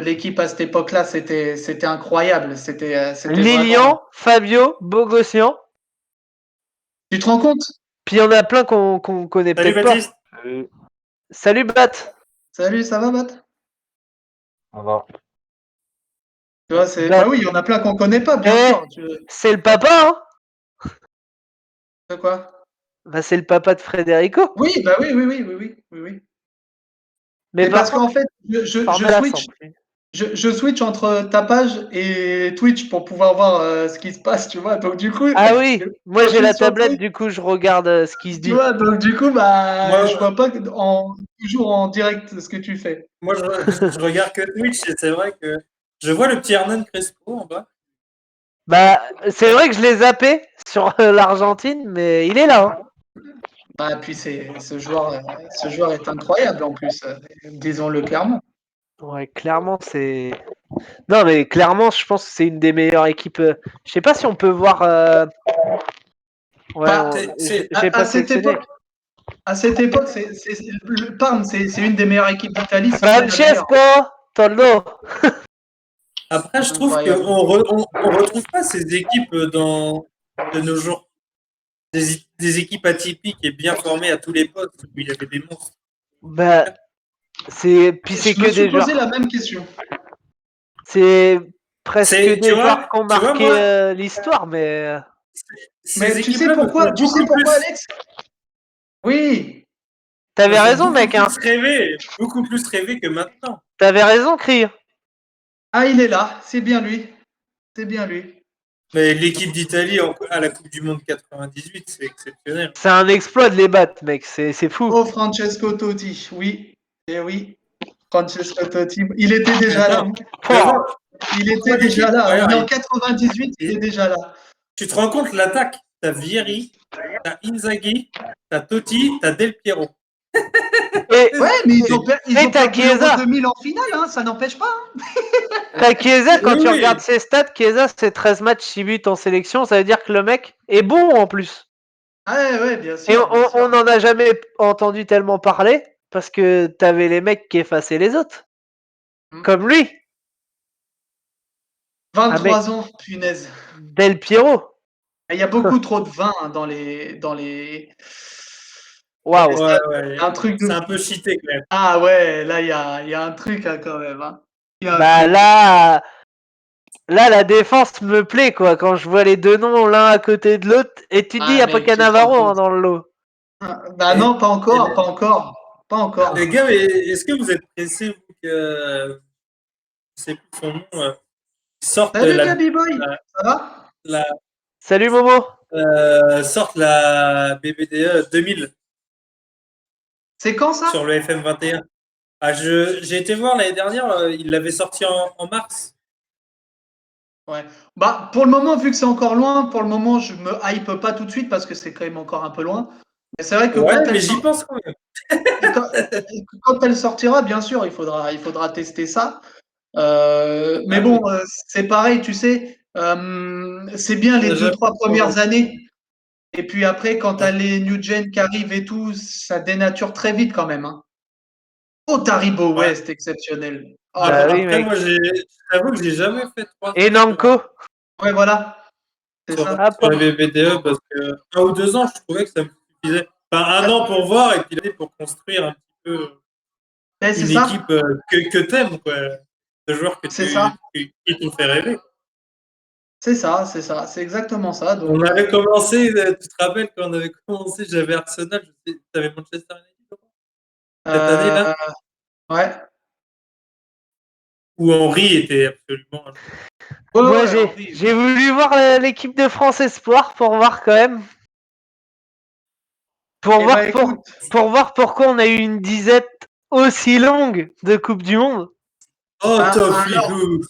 l'équipe à cette époque-là, c'était incroyable. C'était vraiment. Lilian, Fabio, Bogossian. Tu te rends compte? Puis il y en a plein qu'on connaît Salut peut-être pas. Baptiste. Salut Bat. Salut, ça va, Bat? Ça va. Tu vois, Bat. bah oui, il y en a plein qu'on connaît pas, bien Eh, sûr. c'est le papa, hein? De quoi? Bah, c'est le papa de Federico. Oui, bah oui, oui, oui, oui, oui, oui, oui. Mais Mais par parce qu'en contre, fait, je la switch, simple. je switch entre ta page et Twitch pour pouvoir voir ce qui se passe, tu vois. Donc du coup, Ah oui, moi quand je j'ai suis la sur tablette, Twitch, du coup je regarde ce qui se tu dit. vois, donc du coup, bah, Moi, je vois pas toujours en direct ce que tu fais. moi je regarde que Twitch et c'est vrai que je vois le petit Hernan Crespo en bas. Bah, c'est vrai que je l'ai zappé sur l'Argentine, mais il est là, hein. Bah, puis ce joueur est incroyable en plus, disons-le clairement. Ouais, clairement, c'est. Non, mais clairement, je pense que c'est une des meilleures équipes. Je sais pas si on peut voir. Ouais, Bah, j'ai pas sélectionné. À cette époque, le Parme, c'est une des meilleures équipes d'Italie, si ce n'est la meilleure. Francesco Toldo. Après, je trouve Incroyable. on retrouve pas ces équipes de nos jours. Des équipes atypiques et bien formées à tous les postes où il y avait des monstres. Bah, puis c'est Je me que suis des posé joueurs. la même question. C'est presque C'est, des joueurs qui ont tu vois, marqué moi, l'histoire, mais. ces Mais tu sais équipes-là me pourquoi? font Tu sais beaucoup pourquoi, plus, Alex? Oui. me T'avais font raison, beaucoup mec, hein. beaucoup plus rêver que maintenant. T'avais raison, Cri. Ah, il est là. C'est bien lui. C'est bien lui. Mais l'équipe d'Italie à la Coupe du Monde 98, c'est exceptionnel. C'est un exploit de les battre, mec. C'est fou. Oh, Francesco Totti. Oui. Eh oui. Francesco Totti. Il était déjà là, Attends, hein. mais Pouah. Il vois était déjà l'équipe. là. On est en Regarde, 98, il est déjà là. tu te rends compte l'attaque? T'as Vieri, t'as Inzaghi, t'as Totti, t'as Del Piero. Et, Ouais, mais ils et ont t'as perdu l'Euro Chiesa. 2000 en finale, hein, ça n'empêche pas, hein. T'as Chiesa, quand Oui, tu regardes oui. ses stats, Chiesa, c'est 13 matchs, 6 buts en sélection. Ça veut dire que le mec est bon en plus. Ouais, ouais, Et bien sûr. on n'en a jamais entendu tellement parler parce que t'avais les mecs qui effaçaient les autres. Mm. Comme lui. Un mec, 23 ans, punaise. Del Piero. Il y a beaucoup trop de vin hein, dans les Waouh. Ouais, stades. ouais. Un truc de C'est un fou. peu cheaté quand même. Ah ouais, là, il y a un truc hein, quand même, hein. Il y a un Bah truc. là, la défense me plaît, quoi. Quand je vois les deux noms l'un à côté de l'autre. Et tu te dis, il Ah, n'y a pas mec, tu te rends Cannavaro hein, compte. dans le lot. Bah Et, non, pas et encore, pas encore. Pas les encore. gars, mais est-ce que vous êtes pressés vous, que je sais plus son nom sorte Salut, Gabi Boy, la, ça va? la, Salut Momo. sorte la BBDE 2000 C'est quand ça? sur le FM 21? Ah, j'ai été voir l'année dernière, il l'avait sorti en mars. Ouais. Bah, pour le moment, vu que c'est encore loin, pour le moment, je me hype pas tout de suite parce que c'est quand même encore un peu loin. Mais c'est vrai que Ouais, mais j'y pense quand même. quand, quand elle sortira, bien sûr, il faudra tester ça. Mais Ah bon, oui, c'est pareil, tu sais, c'est bien on les n'a deux, jamais trois trop- premières années. Et puis après, quand tu as Ouais. les new gen qui arrivent et tout, ça dénature très vite quand même, hein. Oh, Taribo Ouais. West, exceptionnel. Oh là Bah là. oui, Après, mec. moi, j'avoue que j'ai jamais fait 3 Et ans Nanko. Ouais, voilà, c'est sur, ça. Ah, sur les BBDE parce que 1 ou 2 ans, je trouvais que ça me suffisait. Enfin, 1 an pour voir et puis pour construire un petit peu Ouais, c'est une ça, équipe que t'aimes, quoi. De joueurs c'est ça, qui t'ont fait rêver. c'est exactement ça. On Donc, avait commencé, tu te rappelles quand on avait commencé, j'avais Arsenal, tu avais Manchester United je crois, cette année-là, euh, ouais. où Henry était absolument. Ouais, moi, ouais, Henri. j'ai voulu voir l'équipe de France Espoir pour voir quand même. Pour Eh ben, voir, écoute, pour voir pourquoi on a eu une disette aussi longue de Coupe du Monde. Oh, alors, Tofigou!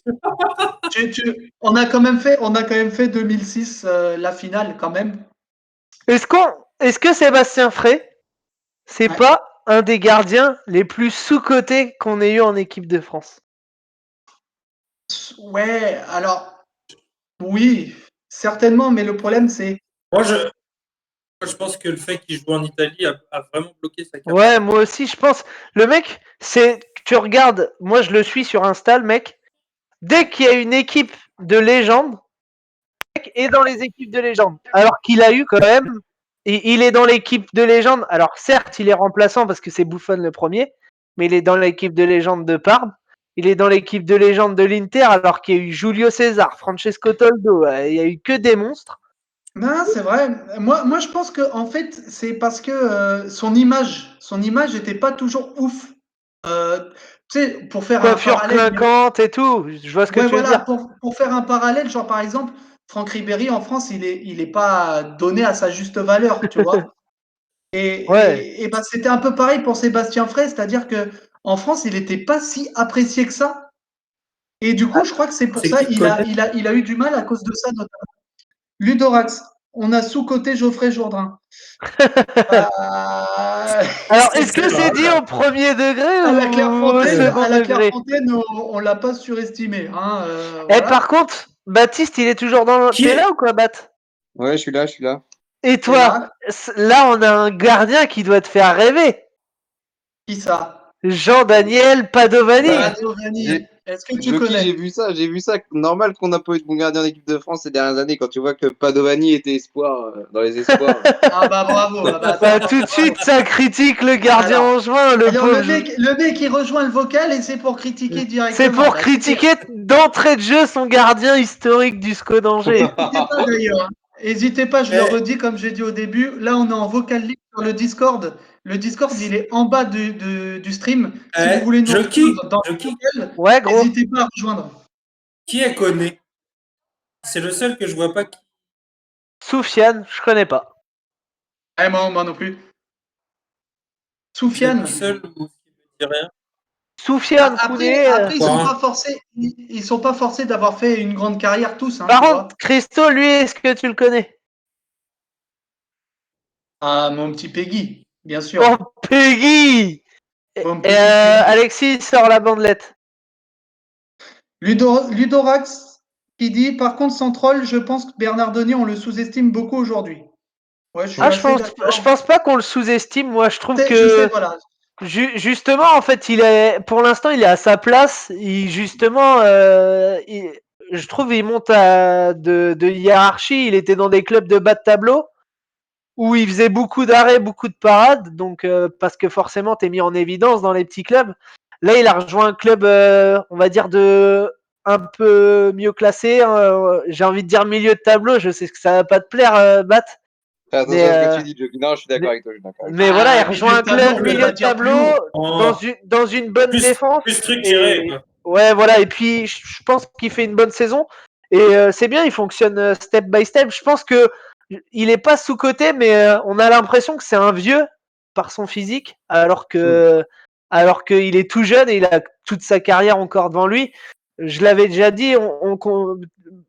on a quand même fait 2006, la finale quand même. Est-ce que Sébastien Frey, c'est Ouais. pas un des gardiens les plus sous-cotés qu'on ait eu en équipe de France? Ouais, alors, oui, certainement, mais le problème, c'est Moi, je, Moi, je pense que le fait qu'il joue en Italie a vraiment bloqué sa carrière. Ouais, moi aussi, je pense. Le mec, tu regardes, moi je le suis sur Insta, le mec. Dès qu'il y a une équipe de légende, le mec est dans les équipes de légende. Alors qu'il a eu quand même. Il est dans l'équipe de légende. Alors certes, il est remplaçant parce que c'est Buffon le premier, mais il est dans l'équipe de légende de Parme. Il est dans l'équipe de légende de l'Inter, alors qu'il y a eu Julio César, Francesco Toldo. Il y a eu que des monstres. Non, c'est vrai. Moi, je pense que en fait, c'est parce que son image n'était pas toujours ouf. Tu sais, pour faire un Coiffure parallèle, clinquante et tout. Je vois ce que ouais, tu veux voilà, dire. pour faire un parallèle, genre par exemple, Franck Ribéry en France, il est pas donné à sa juste valeur, tu vois. Ouais. Et ben, c'était un peu pareil pour Sébastien Frey, c'est-à-dire que en France, il n'était pas si apprécié que ça. Et du coup, je crois que c'est pour C'est ça qui il a, connaît? il a eu du mal à cause de ça, notamment. Ludorax, on a sous-coté Geoffrey Jourdain. Euh, Alors, est-ce C'est que c'est dit drôle. au premier degré à la ou au Clairefontaine, second à la degré? Clairefontaine, on l'a pas surestimé, hein, Eh, par voilà. contre, Baptiste, il est toujours dans. Qui T'es là est? ou quoi, Bat? Ouais, je suis là, je suis là. Et Et toi, là, là, on a un gardien qui doit te faire rêver. qui ça? Jean-Daniel Padovani. Bah, Padovani. J'ai- Est-ce que tu Jockey, connais? j'ai vu ça. Normal qu'on n'a pas eu de bon gardien en équipe de France ces dernières années quand tu vois que Padovani était espoir dans les espoirs. Ah bah bravo. Ah bah Bah, attends, tout de bravo. suite, ça critique le gardien Alors, angevin, le alors pauvre. le mec, il rejoint le vocal et c'est pour critiquer C'est directement. pour Bah écoutez, critiquer d'entrée de jeu son gardien historique du SCO d'Angers. n'hésitez pas d'ailleurs, hein. N'hésitez pas, je le eh, redis comme j'ai dit au début. Là, on est en vocal libre sur le Discord. Le Discord, il est en bas du stream. Si vous voulez nous Jockey, rejoindre dans le Jockey, vocal, Ouais, gros. n'hésitez pas à rejoindre. qui est connu? C'est le seul que je vois pas qui. Soufiane, je connais pas. Ah, moi non plus. C'est le Soufiane. seul qui me dit rien. Soufiane Après, Kouné. après, ils sont Bon, pas forcés. Ils sont pas forcés d'avoir fait une grande carrière tous, hein, Par tu contre, vois. Christo, lui, est-ce que tu le connais? Ah, mon petit Peggy, bien Mon sûr. Peggy! Mon petit Peggy. Alexis sort la bandelette. Ludorax qui dit, par contre, sans troll, je pense que Bernard Denis, on le sous-estime beaucoup aujourd'hui. Ouais, je suis Ah, assez je d'accord. pense pas qu'on le sous-estime. Moi, je trouve Je sais, que voilà. justement, en fait, pour l'instant, il est à sa place. Justement, je trouve il monte de hiérarchie. Il était dans des clubs de bas de tableau où il faisait beaucoup d'arrêts, beaucoup de parades. Donc, parce que forcément, t'es mis en évidence dans les petits clubs. Là, il a rejoint un club, on va dire de un peu mieux classé. J'ai envie de dire milieu de tableau. Je sais que ça va pas te plaire, Bat. Fais Mais, attention à ce que tu dis, Jockey. Non, je suis d'accord avec toi, je suis d'accord avec mais voilà, il Ah, rejoint milieu un de tableau, club on peut milieu pas de dire plus tableau haut. en dans une bonne défense. plus structuré, Et quoi. ouais, voilà. Et puis, je pense qu'il fait une bonne saison. Et c'est bien, il fonctionne step by step. Je pense que il est pas sous-coté, mais on a l'impression que c'est un vieux par son physique, alors qu'il est tout jeune et il a toute sa carrière encore devant lui. Je l'avais déjà dit,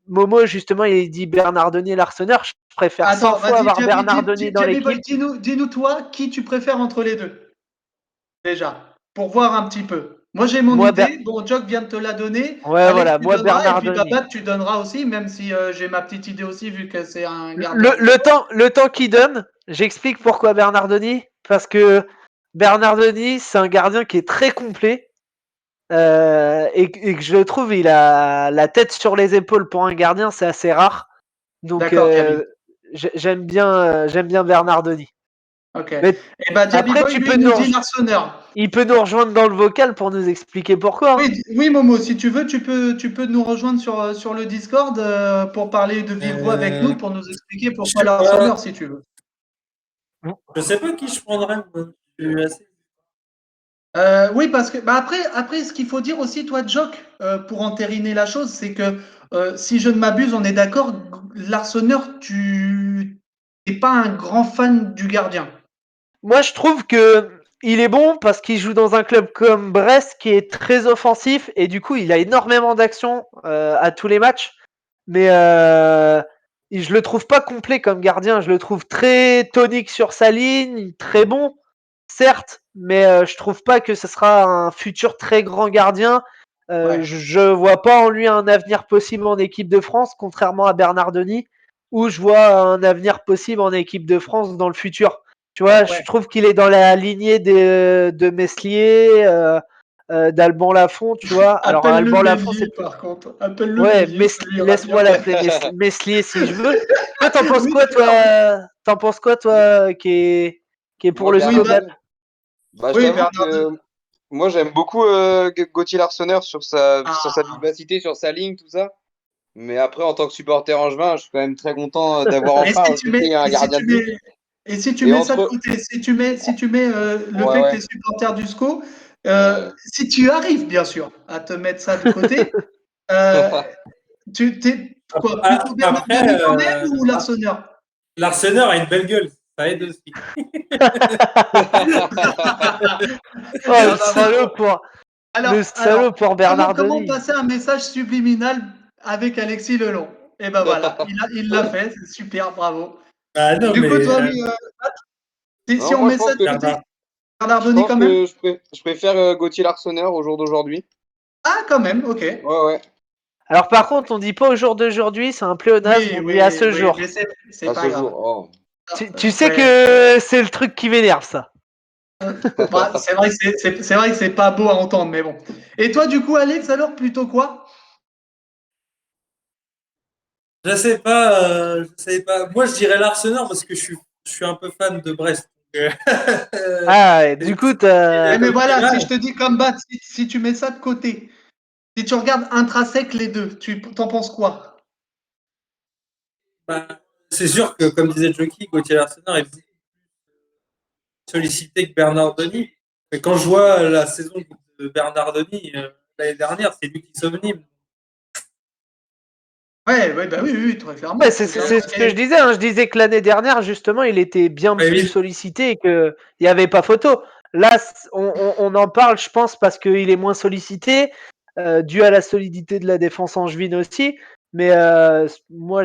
Momo, justement, il dit Bernard Denis l'Arseneur. Je préfère 100 Attends, fois vas-y, avoir Bernard Denis dans Jamie Boy, l'équipe. dis-nous toi qui tu préfères entre les deux, déjà, pour voir un petit peu. Moi, j'ai mon Moi, idée. Bon, Jock vient de te la donner. ouais, Alex, voilà, tu moi donneras. Et Bernard puis, Denis. Babat, tu donneras aussi, même si j'ai ma petite idée aussi, vu que c'est un gardien. Le temps qu'il donne, j'explique pourquoi Bernard Denis. Parce que Bernard Denis, c'est un gardien qui est très complet. Et que je le trouve, il a la tête sur les épaules pour un gardien, c'est assez rare. Donc D'accord, Diaby. j'aime bien Bernard Denis. Ok. Mais Et bah, Diaby après, Boy, lui, il nous dit l'Arseneur. il peut nous rejoindre dans le vocal pour nous expliquer pourquoi. Oui, oui, Momo, si tu veux, tu peux nous rejoindre sur le Discord pour parler de vive voix avec nous, pour nous expliquer Je pourquoi sais pas. l'Arseneur, si tu veux. Je sais pas qui je prendrais, moi. Je suis assez- Oui, parce que bah après, ce qu'il faut dire aussi, toi, Jock, pour entériner la chose, c'est que si je ne m'abuse, on est d'accord, l'Arseneur, tu n'es pas un grand fan du gardien. Moi, je trouve que il est bon parce qu'il joue dans un club comme Brest qui est très offensif et du coup, il a énormément d'actions à tous les matchs. Mais je le trouve pas complet comme gardien. Je le trouve très tonique sur sa ligne, très bon, certes, mais je trouve pas que ce sera un futur très grand gardien. Ouais. Je vois pas en lui un avenir possible en équipe de France, contrairement à Bernard Denis. où je vois un avenir possible en équipe de France dans le futur. Tu vois, Ouais. je trouve qu'il est dans la lignée de Meslier, d'Alban Lafont, tu vois. Alors Appelle-le Alban Lafont, Mélier, c'est par contre. Appelle-le ouais, Mélier, ça lui ira bien. laisse-moi l'appeler Meslier si je veux. Toi, t'en penses Oui, quoi, d'accord. T'en penses quoi, toi, qui est pour Moi, le Oui, SCO Bernard, Ball? bah, je oui, t'avoue Bernard. que moi, j'aime beaucoup Gauthier Larsonneur sur sa Ah. vivacité, sur sa ligne, tout ça. Mais après, en tant que supporter angevin, je suis quand même très content d'avoir Et enfin si tu mets, recruté un et si gardien tu de but. mets, et si tu Et mets ça de entre. côté, si tu mets le Ouais, fait que tu es ouais. supporter du SCO, euh, si tu arrives bien sûr à te mettre ça de côté, euh, tu t'es quoi, plutôt Bernard Après, Denis quand même ou Larsonneur? l'Arsenal a une belle gueule. Ça aide aussi. Oh, Ah bah bravo. le Alors, salaud pour comment, Bernard comment Denis. passer un message subliminal avec Alexis Lelon? Et ben voilà, il l'a fait, c'est super, bravo. Ah non, Du coup, mais toi, si Non, on moi, je met ça pense de que côté, Bernard, Bernard je Denis pense quand même? que je préfère Gauthier Larsonneur au jour d'aujourd'hui. Ah, quand même, ok. Ouais, ouais. Alors par contre, on dit pas au jour d'aujourd'hui, c'est un pléonasme, Oui, on dit à oui, ce oui, mais jour. c'est À pas ce jour. grave. Oh. Tu sais Ouais. que c'est le truc qui m'énerve, ça. Bah, c'est vrai que c'est vrai que c'est pas beau à entendre, mais bon. Et toi, du coup, Alex, alors, plutôt quoi? je sais pas, je sais pas. Moi, je dirais l'Arsenal parce que je suis un peu fan de Brest. Donc, Ah, ouais, du coup, c'est Eh, mais comme voilà, si je rival. te dis comme bat, si tu mets ça de côté, si tu regardes intrinsèque les deux, tu t'en penses quoi? Bah, c'est sûr que, comme disait Jockey, Gauthier Arsenal est plus sollicité que Bernard Denis. Mais quand je vois la saison de Bernard Denis l'année dernière, c'est lui qui sauve Nîmes. Ouais, ouais, bah oui, oui, oui, très ouais, clairement, c'est très clairement. ce que je disais. Hein. Je disais que l'année dernière, justement, il était bien Ouais, plus oui. sollicité et qu'il n'y avait pas photo. Là, on en parle, je pense, parce qu'il est moins sollicité, dû à la solidité de la défense angevine aussi. Mais moi,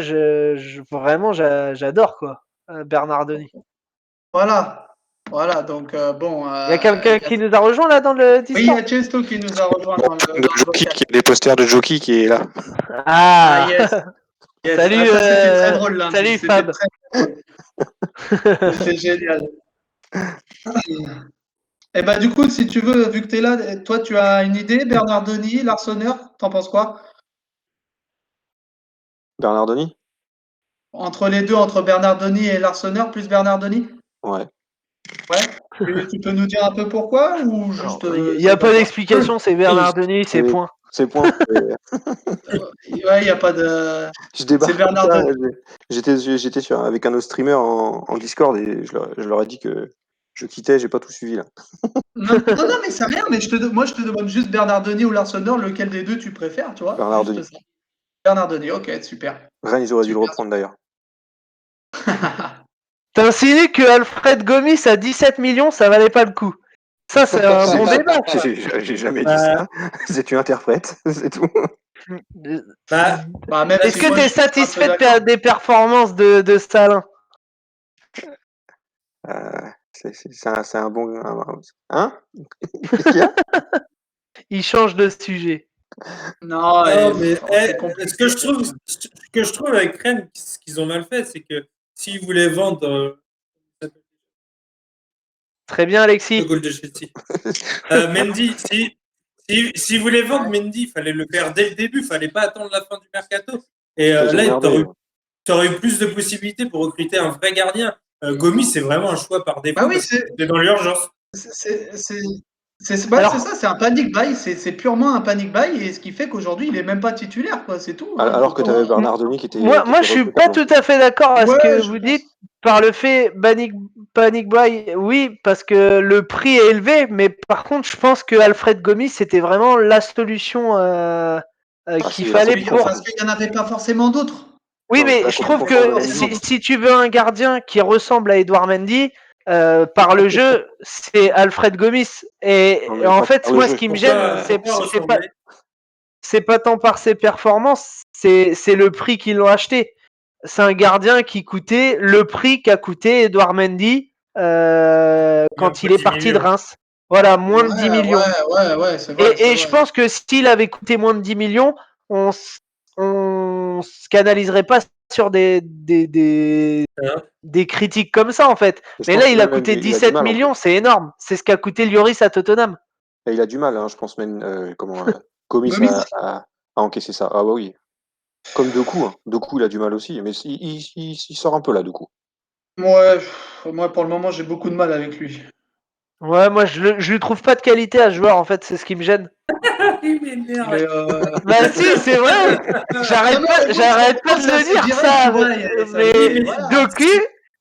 vraiment, j'adore, quoi, Bernard Denis. Voilà, voilà, donc bon, Il y a quelqu'un qui nous a rejoint là dans le oui, il y Discord. a Chesto qui nous a rejoint Bon, de dans le Jockey, vocal. qui a des posters de Jockey qui est là. Ah, Ah, yes, yes. Ah, salut, ça, c'était très drôle, lundi, salut c'était Fab. très drôle, c'était génial. Et bah, du coup, si tu veux, vu que tu es là, toi, tu as une idée, Bernard Denis, Larsonneur, t'en penses quoi? Bernard Denis? Entre les deux, entre Bernard Denis et Larsonneur, plus Bernard Denis? Ouais. Ouais. Tu peux nous dire un peu pourquoi ou juste Il n'y c'est a pas comme ça? d'explication, c'est Bernard Denis, c'est C'est point. c'est point. Ouais, il n'y a pas de. Je C'est débarque comme Bernard ça. Denis. J'étais avec un autre streamer en Discord et je leur ai dit que je quittais, j'ai pas tout suivi là. Non, non, non, mais c'est rien, mais moi, je te demande juste Bernard Denis ou Larsonneur, lequel des deux tu préfères, tu vois? Bernard Juste Denis. ça. Bernard Denis, ok, super. Rennes, ils auraient dû le Super. reprendre d'ailleurs. T'insinues que Alfred Gomis à 17 millions, ça valait pas le coup. Ça, c'est un bon débat. J'ai jamais dit Bah, ça. C'est tu interprètes, c'est tout. bah, Bah, même Est-ce si que moi, tu je es suis un peu satisfait d'accord. des performances de Salin? C'est un bon. Hein? Qu'est-ce qu'il y a? Il change de sujet. Non, non, mais c'est compliqué. ce que je trouve avec Rennes, ce qu'ils ont mal fait, c'est que s'ils voulaient vendre Très bien, le Alexis. goal de Chelsea, Mendy, s'ils voulaient vendre Mendy, il fallait le faire dès le début, il fallait pas attendre la fin du mercato. Et Ils ont là, merdé. tu aurais eu plus de possibilités pour recruter un vrai gardien. Gomis, c'est vraiment un choix par Bah défaut oui, parce que c'était dans l'urgence. ouais, c'est Alors, ça, c'est un panic buy, c'est purement un panic buy, et ce qui fait qu'aujourd'hui, il est même pas titulaire, quoi, c'est tout, hein, Alors faut que tu pas. avais Bernard Denis qui moi, était je suis recrutable pas en tout plus. à fait d'accord à ce Ouais, que je vous pense. dites par le fait Panic Buy. Oui, parce que le prix est élevé, mais par contre, je pense que Alfred Gomis, c'était vraiment la solution Ah, qu'il c'est la fallait solution. Parce qu'il n'y en avait pas forcément d'autres. Oui, Non, mais c'est mais la je trouve Il n'y en contre avait que pas de forcément Mendy. d'autres. si tu veux un gardien qui ressemble à Edouard Mendy, par le jeu, c'est Alfred Gomis. Et Non, mais en pas fait, par le moi, ce jeu. qui me gêne, Pourquoi ressembler? c'est pas tant par ses performances, c'est le prix qu'ils l'ont acheté. C'est un gardien qui coûtait le prix qu'a coûté Edouard Mendy Bien quand pas il est 10 parti de millions. Reims. Voilà, moins de 10 Ouais, millions. ouais, c'est vrai, c'est Et je vrai. pense que s'il avait coûté moins de 10 millions, on se canaliserait pas sur des critiques comme ça en fait. Je Mais pense là, il que a même coûté il a du 17 mal, en millions, fait. c'est énorme. C'est ce qu'a coûté Lloris à Tottenham. Et il a du mal, hein, je pense même, Gomis Gomis. à encaisser ça. Ah bah oui. Comme Doku, hein. Doku, il a du mal aussi, mais il sort un peu là, Doku. Ouais, moi pour le moment j'ai beaucoup de mal avec lui. Ouais, moi je lui trouve pas de qualité à ce joueur en fait, c'est ce qui me gêne. Il m'énerve. Mais, Bah si, c'est vrai. J'arrête Non, pas, mais bon, j'arrête pas de c'est le assez dire direct, ça. tu vois, ça Mais veut dire, voilà. Doku,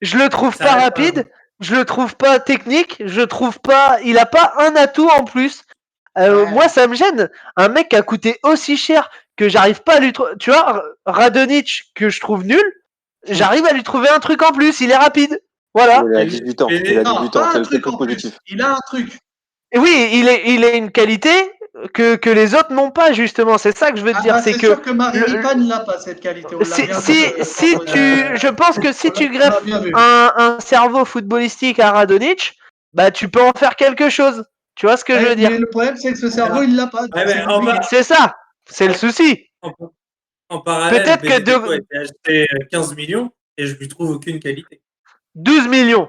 je le trouve Ça pas arrête pas, rapide, je le trouve pas technique, je trouve pas, il a pas un atout en plus. Ouais. Moi, ça me gêne. Un mec qui a coûté aussi cher que j'arrive pas à lui trouver. Tu vois, Radonic, que je trouve nul, j'arrive à lui trouver un truc en plus. Il est rapide. Voilà. Il a 18 ans. Il a Non, 18 ans, pas un c'est le truc truc en plus. positif. Il a un truc. Et oui, il est une qualité que les autres n'ont pas, justement. C'est ça que je veux te Ah dire. bah C'est c'est que sûr que Marinipa ne l'a pas cette qualité. On l'a bien vu. je pense que si tu On l'a greffes bien vu. un cerveau footballistique à Radonic, bah tu peux en faire quelque chose. Tu vois ce que je veux dire? Mais le problème c'est que ce cerveau il l'a pas. Ouais, Donc mais c'est compliqué. C'est ça. C'est le souci. en parallèle, Peut-être que Benedetto a été acheté 15 millions et je lui trouve aucune qualité. 12 millions.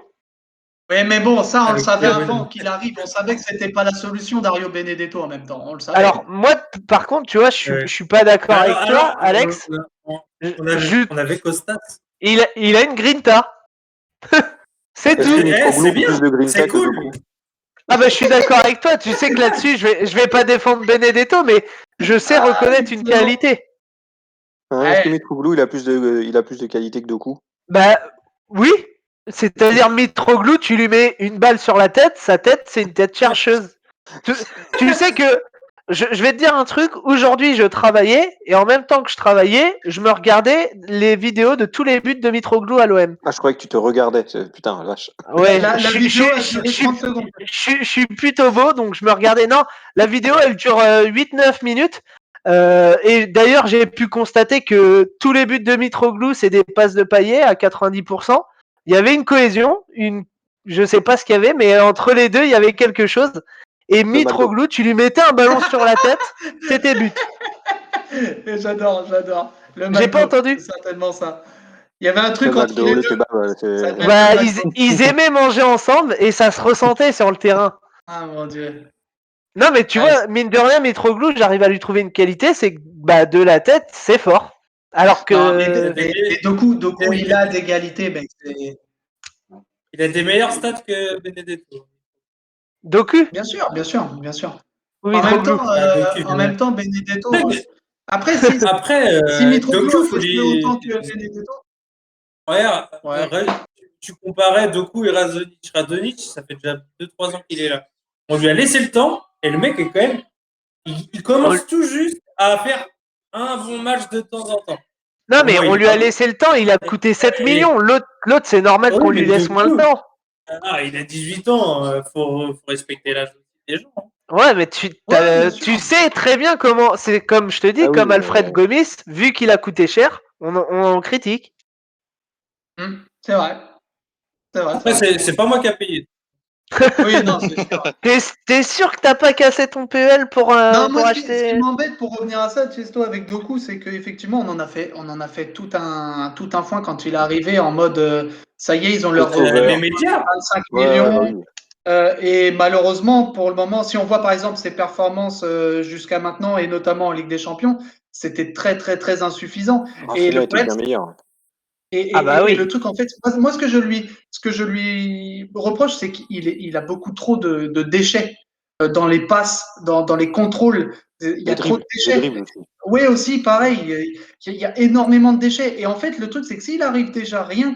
Oui, mais bon, ça on le Avec savait Pierre avant Benedetto. qu'il arrive. On savait que c'était pas la solution Dario Benedetto en même temps. On le savait. Alors, moi, par contre, tu vois, je suis pas d'accord avec toi, Alex. On avait Costas. Il a une grinta. C'est Est-ce tout. que Mitroglou c'est a plus bien, de grinta c'est que cool. Doku? Ah bah je suis d'accord avec toi. Tu sais que là-dessus, je vais pas défendre Benedetto, mais je sais reconnaître une excellent. qualité. Hein, est-ce que Mitroglou, il a plus de qualité que Doku? Bah oui. C'est-à-dire Mitroglou, tu lui mets une balle sur la tête, sa tête, c'est une tête chercheuse. Tu sais que je vais te dire un truc. Aujourd'hui, je travaillais et en même temps que je travaillais, je me regardais les vidéos de tous les buts de Mitroglou à l'OM. Ah, je croyais que tu te regardais. Putain, la vache. Ouais, La vidéo a duré 30 secondes. je suis plutôt beau, donc je me regardais. Non, la vidéo, elle dure 8-9 minutes. Et d'ailleurs, j'ai pu constater que tous les buts de Mitroglou, c'est des passes de Payet à 90%. Il y avait une cohésion, je sais pas ce qu'il y avait, mais entre les deux, il y avait quelque chose. Et Mitroglou, tu lui mettais un ballon sur la tête, c'était but. J'adore. Le J'ai pas McDo, entendu. c'est certainement ça. Il y avait un Le truc entre McDo, les le deux. kebab, Ça s'appelle Bah, le McDo. ils aimaient manger ensemble et ça se ressentait sur le terrain. Ah mon dieu. Non, mais tu Ouais, vois, mine de rien, Mitroglou, j'arrive à lui trouver une qualité, c'est que bah, de la tête, c'est fort. Alors Non, mais, que mais Doku, il a des qualités, mec. Il a des meilleurs stats que Benedetto. Doku Bien sûr. ou En même Mitroglou. temps, Doku, Benedetto. mais- Après, si Après, Mitroglou Doku, a fait jouer autant que Benedetto. regarde, Ouais. tu comparais Doku et Radonic. Radonic, ça fait déjà 2-3 ans qu'il est là. On lui a laissé le temps et le mec est quand même. Il commence tout juste à faire un bon match de temps en temps. Non, Pour mais moi, on il est lui a pas bon. laissé le temps, il a coûté 7 Et- millions. L'autre, c'est normal Oui, qu'on mais lui laisse Doku, moins le temps. il a 18 ans, faut respecter l'âge des gens. Hein. Ouais, mais Ouais, bien sûr. tu sais très bien comment. C'est comme je te dis, Ah oui, comme Alfred Gomis, vu qu'il a coûté cher, on critique. C'est vrai. Après, c'est pas moi qui a payé. Oui, non, c'est sûr. T'es sûr que t'as pas cassé ton PEL pour Non, moi, ce qui acheter. m'embête pour revenir à ça, Chesto, avec Doku, c'est qu'effectivement, on en a fait tout un foin quand il est arrivé en mode ça y est, ils ont leur Sauveur. Les médias. 25 Ouais, millions. bah oui. Et malheureusement, pour le moment, si on voit par exemple ses performances jusqu'à maintenant, et notamment en Ligue des Champions, c'était très, très, très insuffisant. Et Rafinha le était problème, bien meilleur. Ah bah et oui. le truc, en fait, moi, ce que je lui reproche, c'est il a beaucoup trop de déchets dans les passes, dans les contrôles. Il y a trop de Des déchets. dribbles aussi. Oui, aussi, pareil. Il y a énormément de déchets. Et en fait, le truc, c'est que s'il arrive déjà rien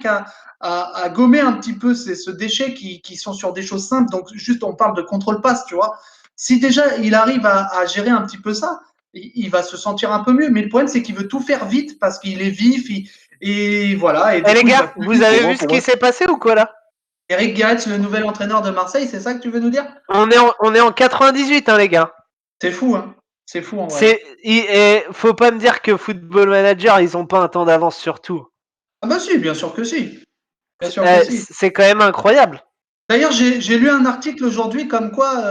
à gommer un petit peu ce déchet qui sont sur des choses simples, donc juste on parle de contrôle passe, tu vois. Si déjà il arrive à gérer un petit peu ça, il va se sentir un peu mieux. Mais le problème, c'est qu'il veut tout faire vite parce qu'il est vif. Et voilà. Et Eh les du coup, il va gars, plus vous vite. avez Pour moi, vu ce qui s'est passé ou quoi là? Eric Garretz, le nouvel entraîneur de Marseille, c'est ça que tu veux nous dire? On est en 98, hein, les gars. C'est fou, hein. C'est fou en vrai. Et faut pas me dire que Football Manager, ils ont pas un temps d'avance sur tout. Ah bah si, bien sûr que si. Bien sûr que si. C'est quand même incroyable. D'ailleurs, j'ai lu un article aujourd'hui comme quoi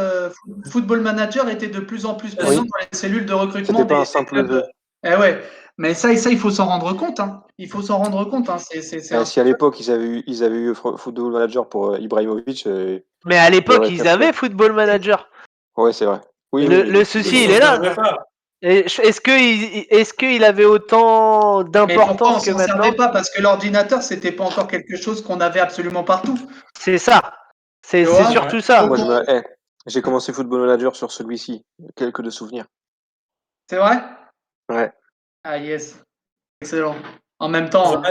Football Manager était de plus en plus présent Oui. dans les cellules de recrutement C'était pas un des simple clubs. jeu. Eh ouais. Mais ça, il faut s'en rendre compte. Hein. Il faut s'en rendre compte. Hein. Si à l'époque ils avaient eu Football Manager pour Ibrahimovic, Mais à l'époque, aurait ils capté. avaient Football Manager. Ouais, c'est vrai. Oui, Le mais souci, Ils il est s'en là. servaient pas. Est-ce qu'il avait autant Mais pourquoi on d'importance que s'en servait maintenant? pas? Parce que l'ordinateur, c'était pas encore quelque chose qu'on avait absolument partout. C'est ça. C'est Tu vois surtout ça. Donc, moi j'ai commencé Football Manager sur celui-ci. Quelques de souvenirs. c'est vrai? Ouais. Ah yes, excellent. En même temps,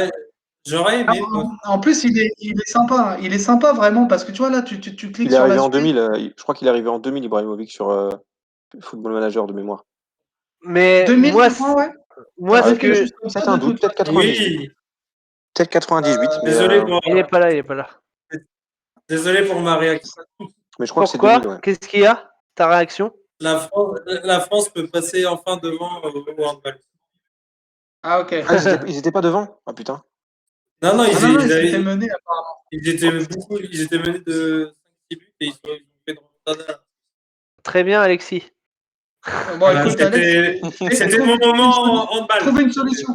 J'aurais aimé. moi. en plus, il est sympa. Hein. Il est sympa vraiment parce que tu vois là, tu cliques Il est sur arrivé la en suite. 2000. Je crois qu'il est arrivé en 2000 Ibrahimovic sur Football Manager de mémoire. Mais 2000, moi, tu crois, ouais. moi, Ça ce doit être quelque que chose comme ça Peut-être un de doute, toute peut-être façon. 98. Oui, Peut-être 98, mais désolé pour, il est pas là, il est pas là. désolé pour ma réaction. je crois que c'est Pourquoi? 2000, ouais. Qu'est-ce qu'il y a? Ta réaction? La France peut passer enfin devant au handball. Ah ok. Ah, ils étaient pas devant? Ah putain. Non, non, Ah non, ils étaient menés apparemment. ils étaient menés de 5 buts et ils ont fait de remontada. Très bien, Alexis. Bon, Voilà, écoute, Alex, c'était trouve mon une moment handball. trouve une solution.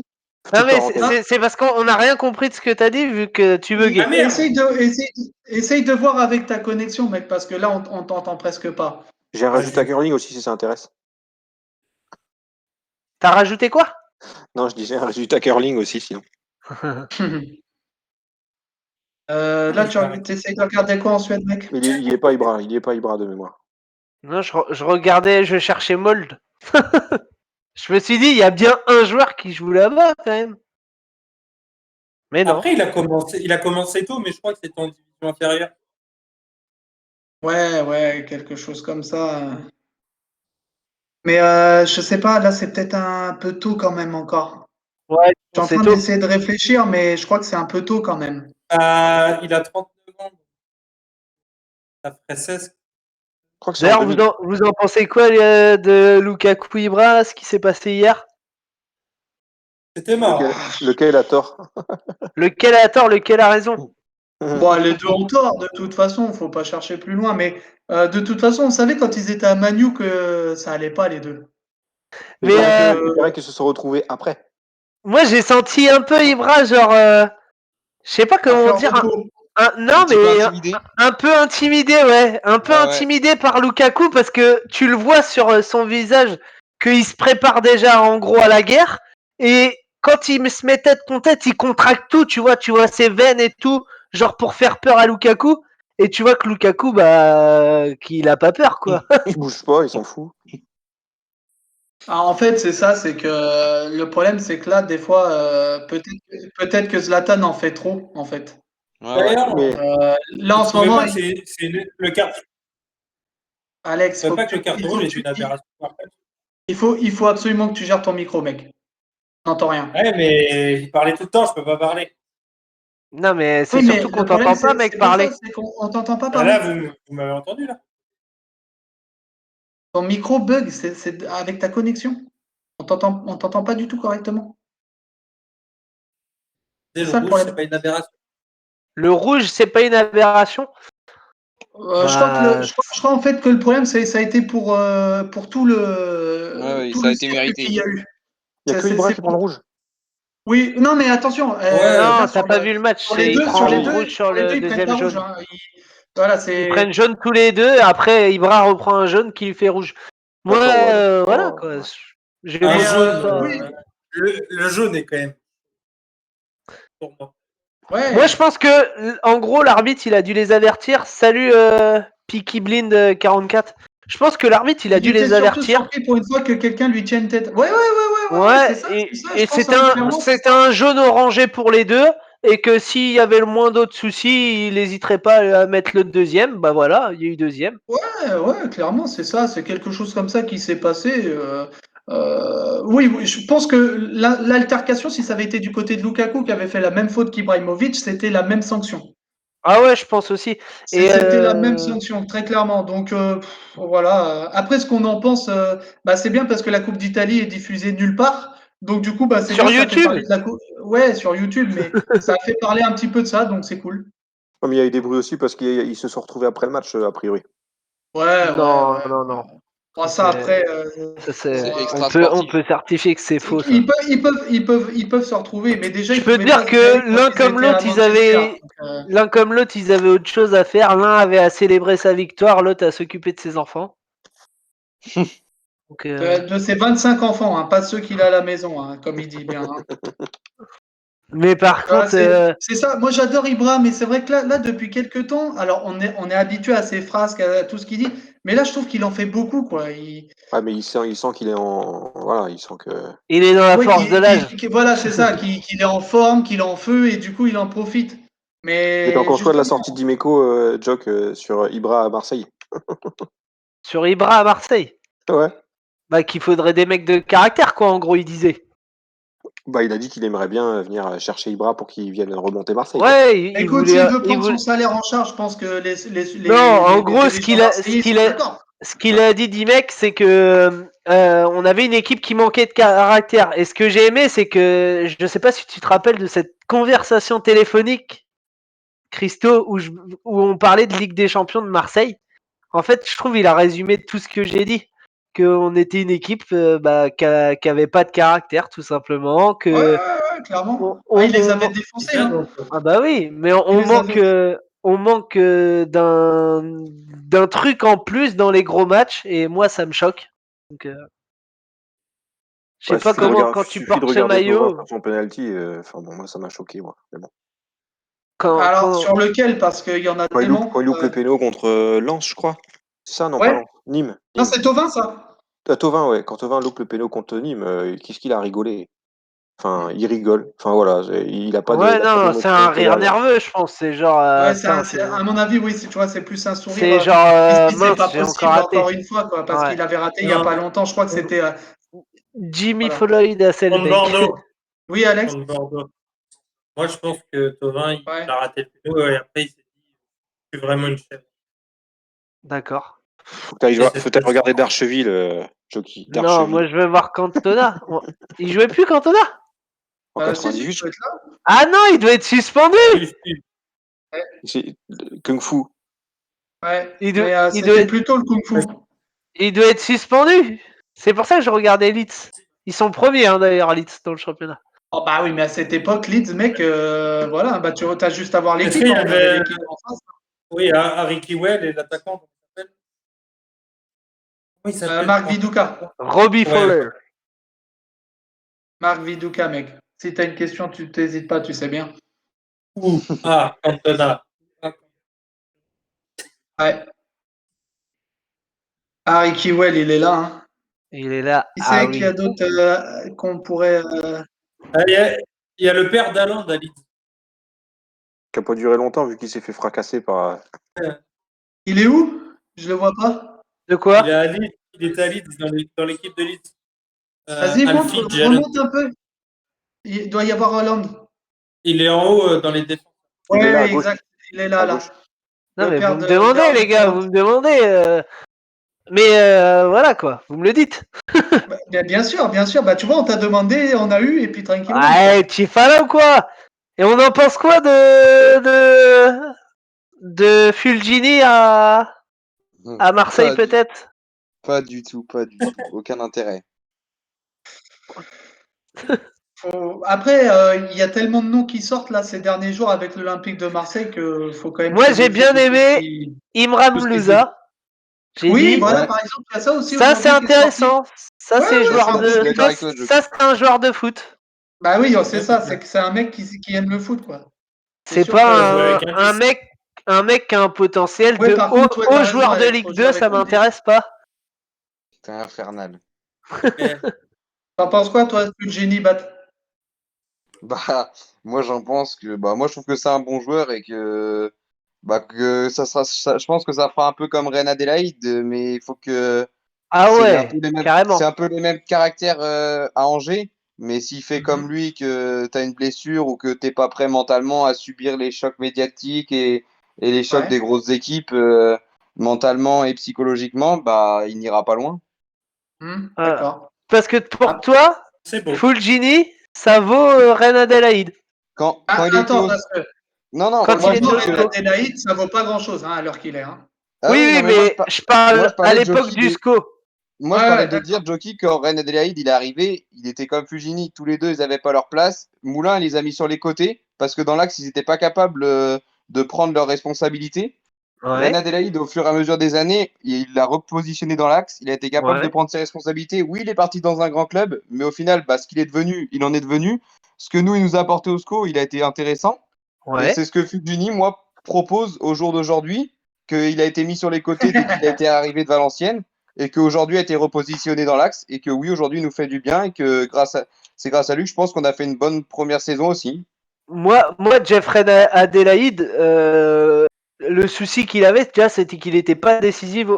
Non, Petite mais parenthèse. c'est parce qu'on n'a rien compris de ce que t'as dit vu que tu buguais. Ah merde. Essaye de voir avec ta connexion, mec, parce que là, on t'entend presque pas. J'ai un Vas-y. résultat curling aussi si ça intéresse. T'as rajouté quoi? Non, je disais un résultat curling aussi sinon. Là, tu essayes de regarder quoi en Suède, mec? Mais il est pas Ibra, de mémoire. Non, je regardais, je cherchais Mold. Je me suis dit, il y a bien un joueur qui joue là-bas quand même. Mais non. Après, il a commencé tôt, mais je crois que c'était en division inférieure. Ouais, quelque chose comme ça. Mais je sais pas, là, c'est peut-être un peu tôt quand même encore. Ouais, Je suis en c'est train tôt. d'essayer de réfléchir, mais je crois que c'est un peu tôt quand même. Il a 39 ans. Ça ferait 16. Je crois que c'est en D'ailleurs, 2000. vous en pensez quoi de Lukaku Ibra, ce qui s'est passé hier? C'était marrant. Lequel a tort? Lequel a tort, lequel a raison? Bon, les deux ont tort, de toute façon, faut pas chercher plus loin. Mais de toute façon, on savait quand ils étaient à Manu que ça allait pas, les deux. Mais Donc, Il paraît qu'ils se sont retrouvés après. moi, j'ai senti un peu Ibra, genre, je sais pas à comment fleur de dire, peau. non, Un petit peu mais intimidé. un peu intimidé, ouais, un peu Ouais. intimidé par Lukaku parce que tu le vois sur son visage qu'il se prépare déjà en gros à la guerre et quand il se met tête contre tête, il contracte tout, tu vois ses veines et tout, genre pour faire peur à Lukaku et tu vois que Lukaku, bah, qu'il a pas peur quoi. Il bouge pas, il s'en fout. Ah, en fait, c'est ça, c'est que le problème, c'est que là, des fois, peut-être que Zlatan en fait trop, en fait. Ouais. D'ailleurs, Mais Là, vous en ne ce trouvez moment, pas que le carton, Alex, pas que le carton rouge est une aberration? il faut absolument que tu gères ton micro, mec. Je n'entends rien. Ouais, mais il parlait tout le temps, je peux pas parler. Non mais c'est Oui, mais surtout qu'on le problème, t'entend pas mec c'est pas ça, parler. c'est qu'on t'entend pas Ah, parler. là, vous m'avez entendu, là? Ton micro bug, c'est avec ta connexion. On t'entend pas du tout correctement. Le C'est ça le rouge, c'est problème. pas une aberration. Le rouge, c'est pas une aberration? Bah, Je crois en fait que le problème, ça a été pour tout Ouais, tout ça a le été cirque mérité. qu'il y a eu. il y a que Ibra C'est qui prend le rouge. Oui, non, mais attention, Ouais. là, non, t'as pas vu le match, sur les il deux, prend Ah oui. rouge sur le ils prennent deuxième pas rouge. jaune. Hein. Voilà, Ils c'est. prennent jaune tous les deux, après Ibra reprend un jaune qui lui fait rouge. Moi, D'accord, ouais. voilà Oh, quoi. ouais. J'ai Un vu jaune, ça. Oui, le jaune est quand même pour moi. Moi, je ouais. pense que, en gros, l'arbitre, il a dû les avertir. Salut, Peaky Blind 44. Je pense que l'arbitre, il a Il dû était les surtout avertir. surpris pour une fois que quelqu'un lui tienne tête. Ouais, Ouais, c'est ça, je et pense, hein, clairement, c'est c'était ça. un jaune orangé pour les deux. Et que s'il y avait le moins d'autres soucis, il n'hésiterait pas à mettre le deuxième. Bah voilà, il y a eu deuxième. Ouais, clairement, c'est ça, c'est quelque chose comme ça qui s'est passé. Oui, je pense que l'altercation, si ça avait été du côté de Lukaku qui avait fait la même faute qu'Ibrahimovic, c'était la même sanction. Ah ouais, je pense aussi. Et C'était la même sanction, très clairement. Donc voilà. Après, ce qu'on en pense, bah, c'est bien parce que la Coupe d'Italie est diffusée nulle part. Donc du coup, bah, c'est sur bien, ça fait YouTube, parler de la Coupe. Ouais, sur YouTube, mais ça a fait parler un petit peu de ça, donc c'est cool. Oh, mais il y a eu des bruits aussi parce qu'ils se sont retrouvés après le match, a priori. Ouais. non, non, non. Bon, ça, après, Ça, C'est ouais, extra on sportif. peut certifier que c'est faux, ça. ils peuvent se retrouver, mais déjà, Je ils peux te pouvaient pas dire se garer que quand ils étaient à Manchester. Donc, l'un comme l'autre, ils avaient autre chose à faire. L'un avait à célébrer sa victoire, l'autre à s'occuper de ses enfants. Donc, de ses 25 enfants, hein, pas ceux qu'il a à la maison, hein, comme il dit bien. Hein. mais par Voilà, contre, c'est ça. Moi, j'adore Ibra, mais c'est vrai que là, depuis quelques temps, alors on est habitué à ses frasques, à tout ce qu'il dit, mais là, je trouve qu'il en fait beaucoup, quoi. Ah, mais il sent qu'il est en. Voilà, il sent que. il est dans la Ouais, force de l'âge. voilà, c'est ça, qu'il est en forme, qu'il est en feu, et du coup, il en profite. Et t'en Mais penses quoi de la justement, sortie d'Imeco, Jock, sur Ibra à Marseille? Sur Ibra à Marseille. Ouais. Bah, qu'il faudrait des mecs de caractère, quoi, en gros, il disait. Bah, il a dit qu'il aimerait bien venir chercher Ibra pour qu'il vienne remonter Marseille, quoi. Ouais, il écoute, s'il voulait, veut prendre son salaire en charge, je pense que Non, en les gros, dirigeants marseillais sont d'accord. ce qu'il a dit, Dimeck, c'est que on avait une équipe qui manquait de caractère. Et ce que j'ai aimé, c'est que je ne sais pas si tu te rappelles de cette conversation téléphonique, Christo, où on parlait de Ligue des Champions de Marseille. En fait, je trouve il a résumé tout ce que j'ai dit. Qu'on était une équipe qui avait pas de caractère, tout simplement. Que Ouais, clairement. Ah, il les avait défoncés, Bien, hein. donc, Ah bah oui, mais Il les avait. on manque d'un truc en plus dans les gros matchs et moi ça me choque. Donc, je sais Ouais, pas comment quand tu suffit de portes ce regarder Thauvin maillot, sur son penalty. Enfin, bon, moi, ça m'a choqué, moi. Mais bon. Alors, quand sur lequel? Parce qu'il y en a Quand tellement. il loupe le péno contre Lens, je crois. C'est ça, non, pas Ouais. Lens. Nîmes. Non, c'est Thauvin, ça. Thauvin, ouais. Quand Thauvin loupe le péno contre Nîmes, qu'est-ce qu'il a rigolé? Enfin, il rigole. Enfin, voilà. Il a pas ouais non, non, c'est d'émotion un qu'il rire y a. nerveux, je pense. C'est genre Ouais, putain, à mon avis, oui, tu vois, c'est plus un sourire. c'est genre Il se dit, c'est mince, pas j'ai encore possible, raté. encore une fois, quoi, parce Ouais. qu'il avait raté il y a non, pas longtemps. Je crois que c'était. Jimmy Voilà. Floyd à contre Selbeck. Bordeaux. Oui, Alex? Contre Bordeaux. Moi, je pense que Thauvin, il Ouais. a raté le péno et après, il s'est dit, je suis vraiment une chef. D'accord. Faut que Et c'est ce t'ailles que je regarder pense. Darcheville, Jockey. Non, moi Darcheville. je veux voir Cantona. Il jouait plus Cantona? En Si, il 98, doit être là. Ah non, il doit être suspendu. Si. c'est Kung Fu. Ouais. Il doit, Mais il doit c'était être plutôt le kung-fu. Il doit être suspendu. C'est pour ça que je regardais Leeds. Ils sont premiers hein, d'ailleurs Leeds dans le championnat. Oh, bah oui, mais à cette époque, Leeds, mec, voilà, bah, tu as juste à voir Est-ce l'équipe. qu'il y Hein, on avait avait, l'équipe en face. oui, Harry Kewell et l'attaquant, comment il s'appelle? Comment il s'appelle? Marc Viduka. Robbie Ouais. Fowler. Marc Viduka, mec. Si tu as une question, tu t'hésites pas, tu sais bien. Cantona. Ouais. Harry Kewell, il est là. Hein. Il est là. Qui Ah c'est qu'il y a oui. d'autres qu'on pourrait. Ah, il y a le père d'Alain à Leeds. Qui a pas duré longtemps vu qu'il s'est fait fracasser par. Il est où? Je le vois pas. De Il quoi? est à Leeds. Il est à Leeds dans l'équipe de Leeds. Vas-y, Alfie Jalen. remonte un peu. Il doit y avoir Hollande. Il est en haut dans les défenses. Il est là à Ouais, gauche. exact. Il est là, À là. gauche. Non Le mais père vous me demandez les gars, vous me demandez. Mais voilà quoi, vous me le dites. Bien sûr, bien sûr. Bah, tu vois, on t'a demandé, on a eu, et puis tranquillement. Ouais, Chifala ou quoi? Et on en pense quoi de Fulgini à Marseille peut-être? Pas du tout, pas du tout. Aucun intérêt. Après, il y a tellement de noms qui sortent là ces derniers jours avec l'Olympique de Marseille que faut quand même Moi se j'ai méfier bien de aimé Imran tout ce qui se dit. Mlouza. J'ai Oui, dit, voilà, Ouais, par exemple, il y a ça aussi ça c'est aujourd'hui qui est sorti. intéressant. Ça Ouais, c'est ouais, c'est joueur ça, je suis de. d'accord intéressant. avec toi, Jockey. Ça c'est un joueur de foot. Bah oui, c'est Ouais, ça, c'est c'est que c'est un mec qui aime le foot, quoi. C'est C'est sûr que. ça joue pas avec un un 10. mec qui a un potentiel Ouais, de par contre, ouais, haut t'as raison, joueur de Alex, Ligue faut jouer 2, avec ça un 10. m'intéresse pas. C'est infernal. Ok. T'en penses quoi, toi, du génie, Bat? Bah, moi, j'en pense que, bah, moi, je trouve que c'est un bon joueur et que je pense que ça fera un peu comme Reine Adélaïde, mais il faut que, Ah ouais, c'est carrément. un peu les mêmes caractères à Angers, mais s'il fait comme Mhm. lui, que tu as une blessure ou que t'es pas prêt mentalement à subir les chocs médiatiques et les chocs Ouais. des grosses équipes, mentalement et psychologiquement, bah, il n'ira pas loin. Euh, D'accord. parce que pour Ah, toi, C'est beau. Fulgini, ça vaut Reine Adélaïde Quand il était attends, au... parce que Non, non, quand moi il je était franchement, dis au Reine que... SCO. Adélaïde, ça vaut pas grand-chose hein, à l'heure qu'il est. Hein. Ah Oui, oui, oui, non, mais mais je moi parle je à parlais de l'époque Jockey du SCO. moi, je Ouais, parlais ouais, de dire, Jockey, quand Reine Adélaïde, il est arrivé, il était comme Fugini. Tous les deux, ils n'avaient pas leur place. Moulin, il les a mis sur les côtés parce que dans l'axe, ils n'étaient pas capables de prendre leurs responsabilités. Reine Ouais, Adélaïde, au fur et à mesure des années, il l'a repositionné dans l'axe. Il a été capable de ouais, prendre ses responsabilités. Oui, il est parti dans un grand club, mais au final, bah, ce qu'il est devenu, il en est devenu. Ce que nous, il nous a apporté au SCO, il a été intéressant. Et ouais. c'est ce que Fugini, moi, propose au jour d'aujourd'hui, qu'il a été mis sur les côtés dès qu'il a été arrivé de Valenciennes et qu'aujourd'hui a été repositionné dans l'axe et que oui, aujourd'hui, il nous fait du bien et que c'est grâce à lui que je pense qu'on a fait une bonne première saison aussi. Moi, Jeffrey Adélaïde, le souci qu'il avait, déjà, c'était qu'il n'était pas décisif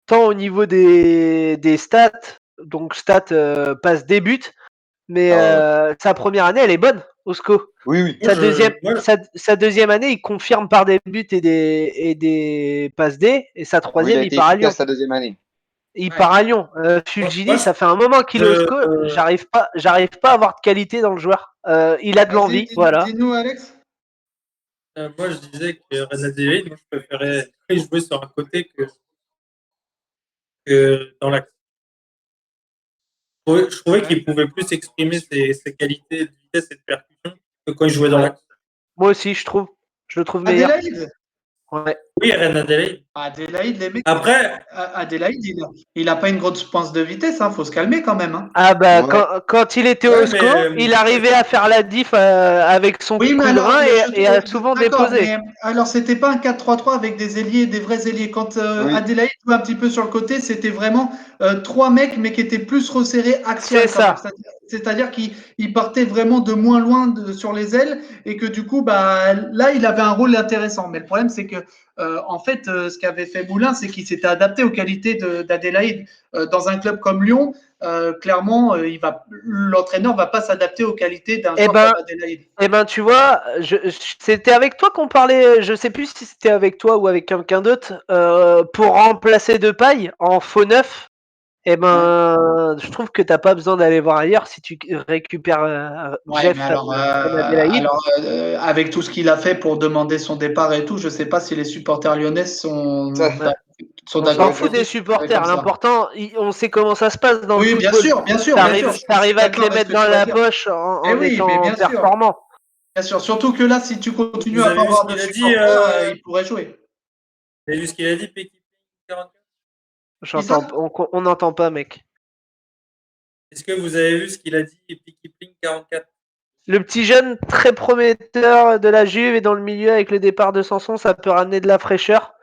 tant au niveau des stats, donc stats passe des buts, mais Ah ouais, ouais. sa première année, elle est bonne au SCO. Oui, oui. Moi, Sa deuxième année, il confirme par des buts et des passes D, et sa Oui, il a troisième, il été part à Lyon. efficace la deuxième année. Il ouais. part à Lyon. moi, Fulgini, ça je- fait un moment qu'il est au SCO. je- J'arrive pas à avoir de qualité dans le joueur. Il a de Vas-y, l'envie, voilà. dis-nous, Alex. moi, je disais que Reine Adélaïde, moi, je préférais jouer sur un côté que dans l'axe. Je trouvais Ouais. qu'il pouvait plus exprimer ses qualités de vitesse et de percussion que quand il jouait dans Ouais. l'axe. Moi aussi, je le trouve meilleur. Adélaïde. Ouais. Oui, Reine Adélaïde. Adélaïde, les mecs. Après, Adélaïde, il a pas une grosse pointe de vitesse, hein. Faut se calmer quand même, hein. Ah bah Ouais. quand il était ouais, au SCO, il arrivait à faire la diff avec son Oui, mais coup de alors, rein et à je souvent d'accord, déposer. mais alors c'était pas un 4-3-3 avec des ailiers, des vrais ailiers. Quand Oui. Adélaïde jouait un petit peu sur le côté, c'était vraiment trois mecs, mais qui étaient plus resserrés C'est axial quand même. ça. C'est-à-dire qu'ils partaient vraiment de moins loin sur les ailes et que du coup, bah, là, il avait un rôle intéressant. Mais le problème, c'est que en fait, ce qu'avait fait Moulin, c'est qu'il s'était adapté aux qualités d'Adélaïde. Dans un club comme Lyon, clairement, l'entraîneur va pas s'adapter aux qualités d'un Eh joueur comme ben, Adélaïde. tu vois, c'était avec toi qu'on parlait, je sais plus si c'était avec toi ou avec quelqu'un d'autre, pour remplacer Depay en faux neuf. Eh Ouais. ben, je trouve que t'as pas besoin d'aller voir ailleurs si tu récupères Ouais, mais Jeff Adélaïde. avec tout ce qu'il a fait pour demander son départ et tout, je sais pas si les supporters lyonnais Ça, Bah, sont on s'en d'accord fout pour des avec comme supporters. ça. L'important, on sait comment ça se passe dans le Oui, football. bien sûr, bien sûr, je suis T'arrives à te d'accord les avec ce mettre que dans tu vas la dire. poche Eh en oui, mais étant performant. bien sûr. Surtout que là, si tu continues vous à pas avez vu ce avoir de qu'il a dit, supporters, il pourrait jouer. vous avez vu ce qu'il a dit, Pecky 44. Qui ça? On n'entend pas, mec. Est-ce que vous avez vu ce qu'il a dit, Pecky 44? Le petit jeune très prometteur de la Juve et dans le milieu avec le départ de Sanson, ça peut ramener de la fraîcheur.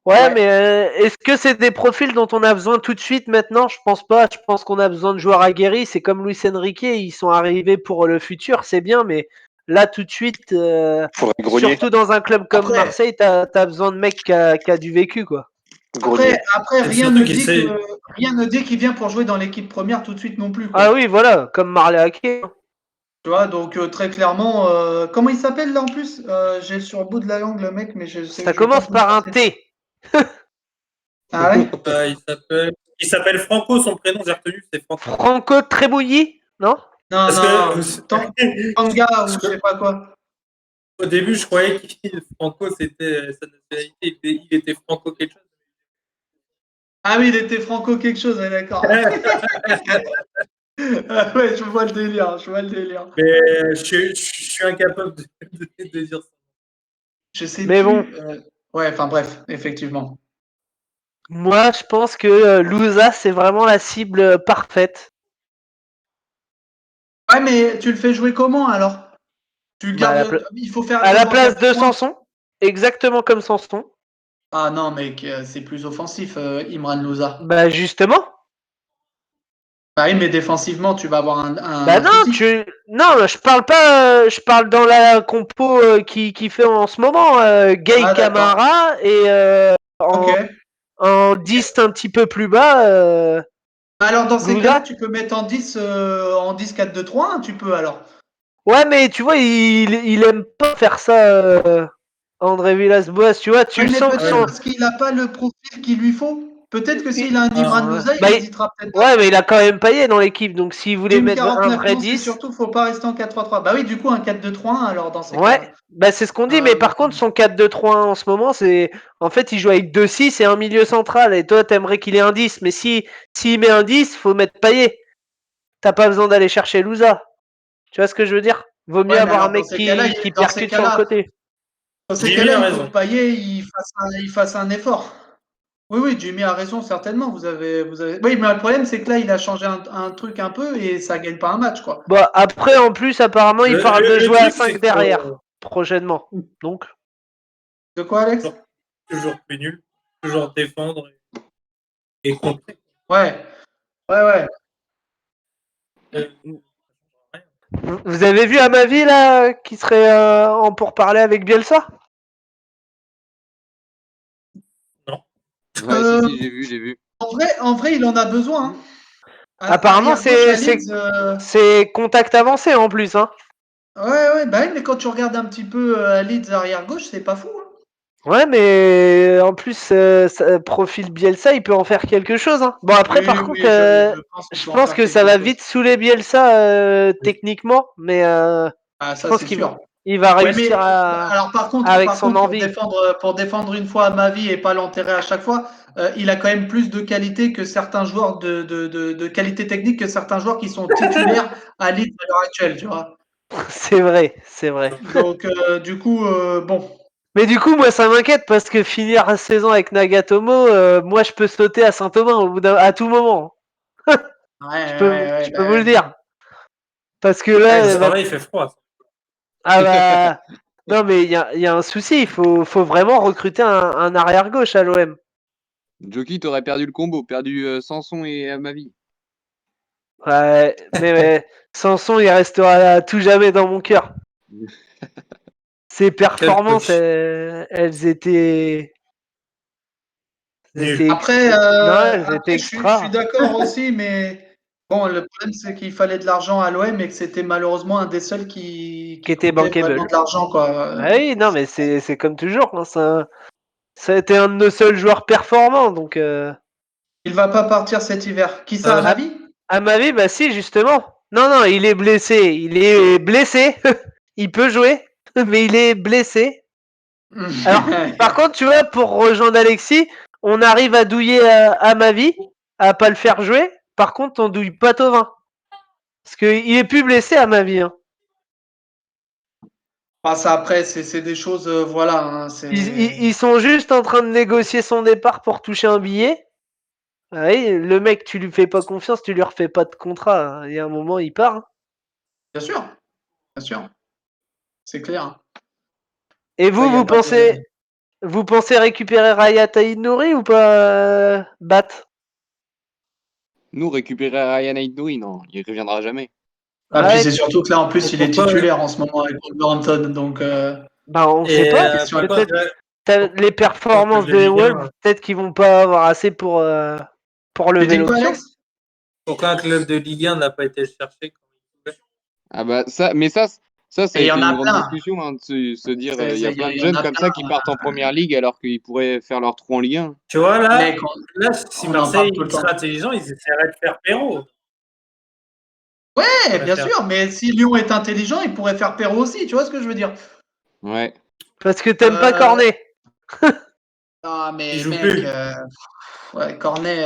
Ouais, Ouais. mais est-ce que c'est des profils dont on a besoin tout de suite maintenant? Je pense pas. Je pense qu'on a besoin de joueurs aguerris. C'est comme Luis Enrique, ils sont arrivés pour le futur, c'est bien, mais là tout de suite, Faudrait grogner. surtout dans un club comme Après, Marseille, t'as besoin de mecs qui a du vécu, quoi. Grogner. après, Et surtout qu'il sait. rien ne dit qu'il vient pour jouer dans l'équipe première tout de suite non plus, Ah quoi. oui, voilà, comme Marley Ake. Tu vois, donc très clairement, comment il s'appelle là en plus? J'ai sur le bout de la langue le mec, mais je sais, Ça je vais pas commence vous le par un sortir. T. Ah ouais? Il s'appelle Franco, son prénom, j'ai retenu, c'est Franco. Franco Trébouilly, non? Non, Parce non, que, Tanga parce ou je que sais pas quoi. au début, je croyais que Franco, c'était sa nationalité, il était Franco quelque chose. Ah oui, il était franco quelque chose, ouais, d'accord. Ah ouais, je vois le délire, je vois le délire. Mais je suis incapable de dire ça. Je sais Mais bon, plus. Ouais, enfin bref, effectivement. moi je pense que Louza c'est vraiment la cible parfaite. Ouais, mais tu le fais jouer comment alors? Tu le Bah, gardes. Il faut faire à la devoir place garder de loin. Sanson, exactement comme Sanson. Ah non, mec, c'est plus offensif, Imran Louza. Bah justement. Bah oui, mais défensivement, tu vas avoir Bah un non, souci. non, je parle pas, je parle dans la compo qui fait en ce moment Gay Ah d'accord. Camara et Ok. en 10 un petit peu plus bas Alors dans ces cas-là, Louza. tu peux mettre en 10 4-2-3, hein, tu peux alors. Ouais, mais tu vois, il aime pas faire ça, André Villas-Boas. Tu vois, tu Ouais, le mais sens que peut-être son, parce qu'il n'a pas le profil qu'il lui faut. Peut-être que s'il a un Imran Louza, il Bah, hésitera peut-être pas. Ouais, mais il a quand même Payet dans l'équipe, donc s'il voulait Team mettre un 49, vrai non, c'est 10, surtout, faut pas rester en 4-3-3. Bah oui, du coup, un 4-2-3-1 alors dans ces cas-là. ouais, bah c'est ce qu'on dit, mais Euh, par contre, son 4-2-3-1 en ce moment, c'est. En fait, il joue avec 2-6 et un milieu central, et toi, t'aimerais qu'il ait un 10, mais s'il met un 10, faut mettre Payet. T'as pas besoin d'aller chercher Louza. Tu vois ce que je veux dire? Vaut mieux Ouais, mais avoir un alors mec qui percute sur le côté. dans ces Jimmy cas-là, a il faut raison. que Payet il fasse un effort. Oui, oui, Jimmy a raison, certainement. Oui, mais le problème, c'est que là, il a changé un truc un peu et ça gagne pas un match, quoi. Bon, après, en plus, apparemment, il parle de Le jouer à truc, 5 c'est derrière, prochainement. Donc, De quoi, Alex? toujours plus nul, toujours défendre et contrer. Ouais, ouais, ouais. Euh, vous avez vu Amavi, là, qui serait en pourparlers avec Bielsa? non. Ouais, Euh, j'ai vu. En vrai, il en a besoin. Hein. Apparemment, Arrière gauche à c'est Leeds. c'est contact avancé en plus, hein. Ouais, ouais, bah oui, mais quand tu regardes un petit peu Leeds arrière gauche, c'est pas fou. Hein. Ouais, mais en plus, profil Bielsa, il peut en faire quelque chose, hein. Bon, après, Oui, par contre, oui, je pense qu'il je peut en pense faire que ça quelque va chose. vite saouler Bielsa techniquement, mais Ah, je ça, pense c'est sûr. il va Ouais, réussir mais alors avec par son contre, envie. pour défendre une fois ma vie et pas l'enterrer à chaque fois, il a quand même plus de qualité que certains joueurs de qualité technique que certains joueurs qui sont titulaires à Leeds à l'heure actuelle, tu vois. C'est vrai, c'est vrai. Donc, du coup, bon. Mais du coup, moi, ça m'inquiète parce que finir la saison avec Nagatomo, moi, je peux sauter à Saint-Omer à tout moment. Ouais, Je ouais, peux vous bah, le dire. Parce que Ouais, là, ça va, il fait froid. ah bah, non, mais il y a un souci. Faut vraiment recruter un arrière gauche à l'OM. Jockey, t'aurais perdu le combo, perdu Sanson et Amavi. Ouais, mais Sanson, il restera à tout jamais dans mon cœur. Ses Quel performances, coach. elles étaient, Nul. non, elles étaient Après, je suis extra. d'accord aussi, mais bon, le problème, c'est qu'il fallait de l'argent à l'OM et que c'était malheureusement un des seuls Qui qui était coûtait bankable. vraiment de l'argent, quoi. Ah oui, non, mais c'est comme toujours. Hein, ça a été un de nos seuls joueurs performants. Donc, Il va pas partir cet hiver. Qui ça, à Ouais. ma vie? à ma vie, bah si, justement. Non, non, il est blessé. Il est blessé. Il peut jouer, mais il est blessé. Alors, par contre, tu vois, pour rejoindre Alexis, on arrive à douiller à ma vie, à pas le faire jouer. Par contre, on douille pas Thauvin. Parce qu'il est plus blessé à ma vie. Hein. Ah, ça, après, c'est des choses, voilà. Hein, Ils sont juste en train de négocier son départ pour toucher un billet. Ah oui, le mec, tu lui fais pas confiance, tu lui refais pas de contrat. Hein. Il y a un moment, il part. Hein. Bien sûr, bien sûr. C'est clair. Hein. Et Ça, vous, il n'y a pas de. vous pensez récupérer Raya Taïd Nouri ou pas, Bat? Nous, récupérer Ryan Aït-Nouri, non, il reviendra jamais. Ah, puis Ouais, c'est surtout que là, en plus, Et il est pourquoi, titulaire en ce moment avec Wolverhampton. Donc, bah on sait et, pas. question est pourquoi, pas. Peut-être les pourquoi performances de des Ligue 1, Wolves, peut-être qu'ils vont pas avoir assez pour Tu lever dis quoi, l'option. Alex? pourquoi un club de Ligue 1 n'a pas été cherché quand il voulait. Ah bah ça Et a il y été en une a grande plein. discussion, hein, de se dire, il y a plein Il de y en jeunes a comme plein. ça qui partent en première ligue alors qu'ils pourraient faire leur trou en Ligue 1. Tu vois, Mec, là si on en parle Marseille tout le il serait temps. intelligent, ils essaieraient de faire Perrault. Ouais, Ouais, bien sûr, mais si Lyon est intelligent, il pourrait faire Perrault aussi, tu vois ce que je veux dire? Ouais. Parce que t'aimes pas Euh, Cornet. ah, Il mais joue mec, plus. ouais, Cornet,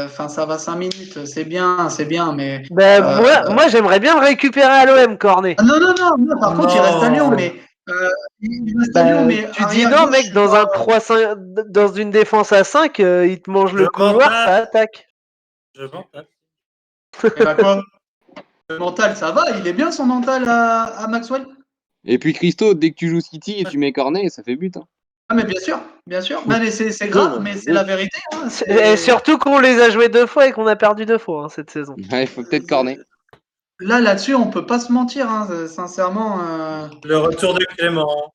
enfin, ça va 5 minutes, c'est bien, mais. Ben euh, moi j'aimerais bien le récupérer à l'OM, Cornet. ah, non, non, non, non, par contre, il reste à Lyon, Non. mais. Il reste à Lyon, Bah, mais tu dis arrière non, gauche, je mec, suis pas. dans une défense à 5, il te mange Je le m'en couloir, ça tape. attaque. Je m'en tape. Et bah quoi? Le mental, ça va, il est bien son mental à Maxwell? Et puis Christo, dès que tu joues City et tu mets Cornet, ça fait but. Hein. Ah, mais bien sûr, bien sûr. Non, mais c'est grave, mais c'est la vérité. Hein, Et surtout qu'on les a joués 2 fois et qu'on a perdu 2 fois hein, cette saison. Ouais, il faut peut-être Cornet. Là, là-dessus, on peut pas se mentir, hein, sincèrement. Le retour de Clément.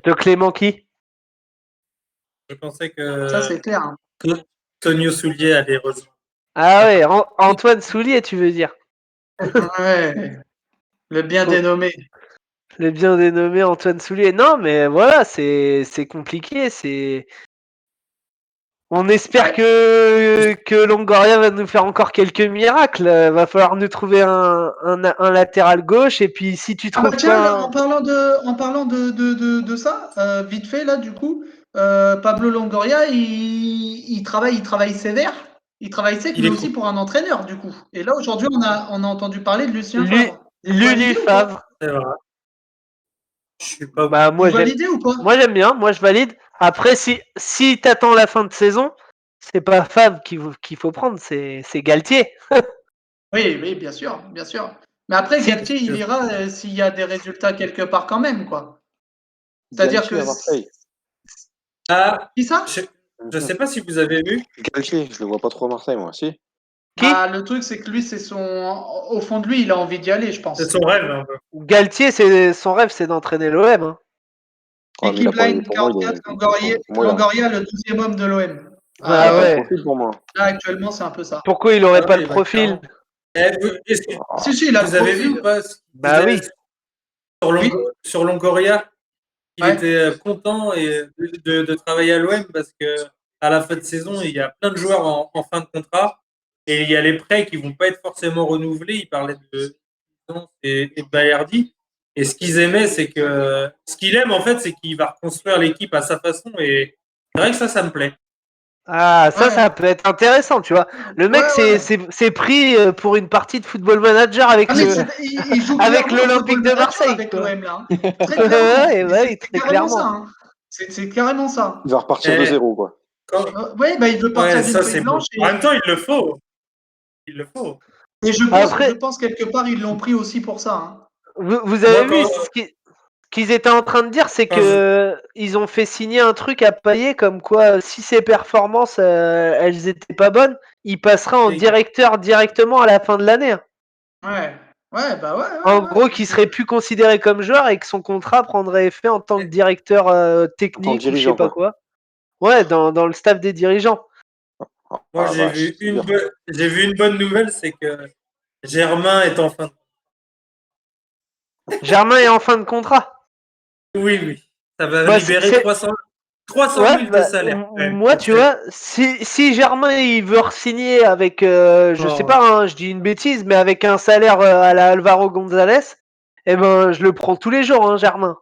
De Clément qui? Je pensais Ça, que c'est clair. Hein. Tonio Soulier allait rejoindre. Ah ouais, Antoine Soulier, tu veux dire. Ouais, le bien Qu'on- dénommé. Le bien dénommé Antoine Soulier. Non, mais voilà, c'est compliqué. On espère que Longoria va nous faire encore quelques miracles. Va falloir nous trouver un latéral gauche. Et puis, si tu Ah bah trouves tiens, là, pas. en parlant de ça, vite fait, là, du coup, Pablo Longoria, il travaille sévère, il travaille sec, Il mais est aussi con. pour un entraîneur, du coup. Et là, aujourd'hui, on a entendu parler de Lucien Favre. Vous Lulu validez ou pas? Favre. C'est vrai. Je suis pas. Bah, Vous validez ou pas? moi j'aime bien. Moi, je valide. Après, si t'attends la fin de saison, c'est pas Favre qu'il faut prendre, c'est Galtier. Oui, oui, bien sûr, bien sûr. Mais après, Si- Galtier, il ira s'il y a des résultats quelque part quand même, quoi. C'est-à-dire Galtier que... à Marseille. Ah, Qui ça? je sais pas si vous avez vu. Galtier, je le vois pas trop à Marseille, moi. Si. Qui Bah, le truc, c'est que lui, au fond de lui, il a envie d'y aller, je C'est pense. son rêve un peu. Galtier, son rêve, c'est d'entraîner l'OM. Hein. Ah, mais il Peaky a pas, Blind pour moi, 44, pour moi, Longoria, le 12e homme de l'OM. il a Ah pas le ouais. profil pour moi. Là, actuellement, c'est un peu ça. Pourquoi il aurait Ah pas oui, le bah, profil? clairement. Est-ce que Ah, Si, il a vous le avez vu profil. ou pas ce qu'il Bah disait oui. Oui. sur Longoria? Il Ouais. était content de travailler à l'OM parce que à la fin de saison, il y a plein de joueurs en fin de contrat et il y a les prêts qui vont pas être forcément renouvelés. Il parlait de et de Balerdi. Et ce qu'ils aimaient, c'est que ce qu'il aime en fait, c'est qu'il va reconstruire l'équipe à sa façon. Et c'est vrai que ça me plaît. Ah, Ouais. ça peut être intéressant, tu vois. Le mec, Ouais. c'est pris pour une partie de Football Manager avec Ah, mais il joue avec clairement au l'Olympique football de manager Marseille, avec quoi. l'OM, là. Hein. Très clairement. Ouais, Mais ouais, c'est très carrément ça. clairement. Hein. C'est carrément ça. il va repartir de Et zéro, quoi. Ouais, bah, il veut partir ouais, d'une ça feuille c'est beau. blanche En même temps, il le faut. Il le faut. et je Après, pense quelque part, ils l'ont pris aussi pour ça. Hein. vous Moi, avez vu qu'ils étaient en train de dire, c'est quand je- que ils ont fait signer un truc à Payet comme quoi, si ses performances elles étaient pas bonnes, il passera en directeur directement à la fin de l'année. Hein. Ouais. Ouais, bah En ouais. gros, qu'il serait plus considéré comme joueur et que son contrat prendrait effet en tant que directeur En tant que technique ou je sais dirigeant, pas quoi. quoi. Ouais, dans le staff des dirigeants. Moi, Ah, vache, c'est dur. j'ai vu une bonne nouvelle, c'est que Germain est en fin de... Germain est en fin de contrat. Oui. Ça va Bah, libérer 300 ouais, 000 de bah, salaire. quand même, moi, pour tu cette- vois, si Germain il veut re-signer avec, je sais Oh. pas, hein, je dis une bêtise, mais avec un salaire à la Alvaro Gonzalez, eh ben, je le prends tous les jours, hein, Germain.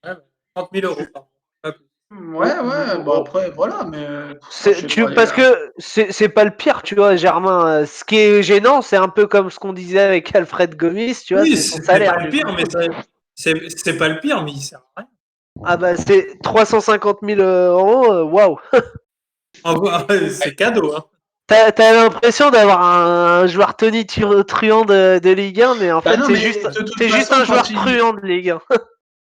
Ouais, 30 000 euros par mois. Pas plus. Ouais. Bon, après, voilà, mais moi, je sais pas. Parce que c'est pas le pire, tu vois, Germain. Ce qui est gênant, c'est un peu comme ce qu'on disait avec Alfred Gomis, tu vois, Oui, c'est son c'est salaire. pas le Du pire, coup. mais c'est pas le pire, mais il sert à rien. Ah bah, c'est 350 000 euros, waouh! En gros, c'est cadeau. Hein. T'as l'impression d'avoir un joueur Tony Truant de Ligue 1, mais en Bah fait, non, c'est mais juste, de toute c'est juste façon, un joueur truand de Ligue 1.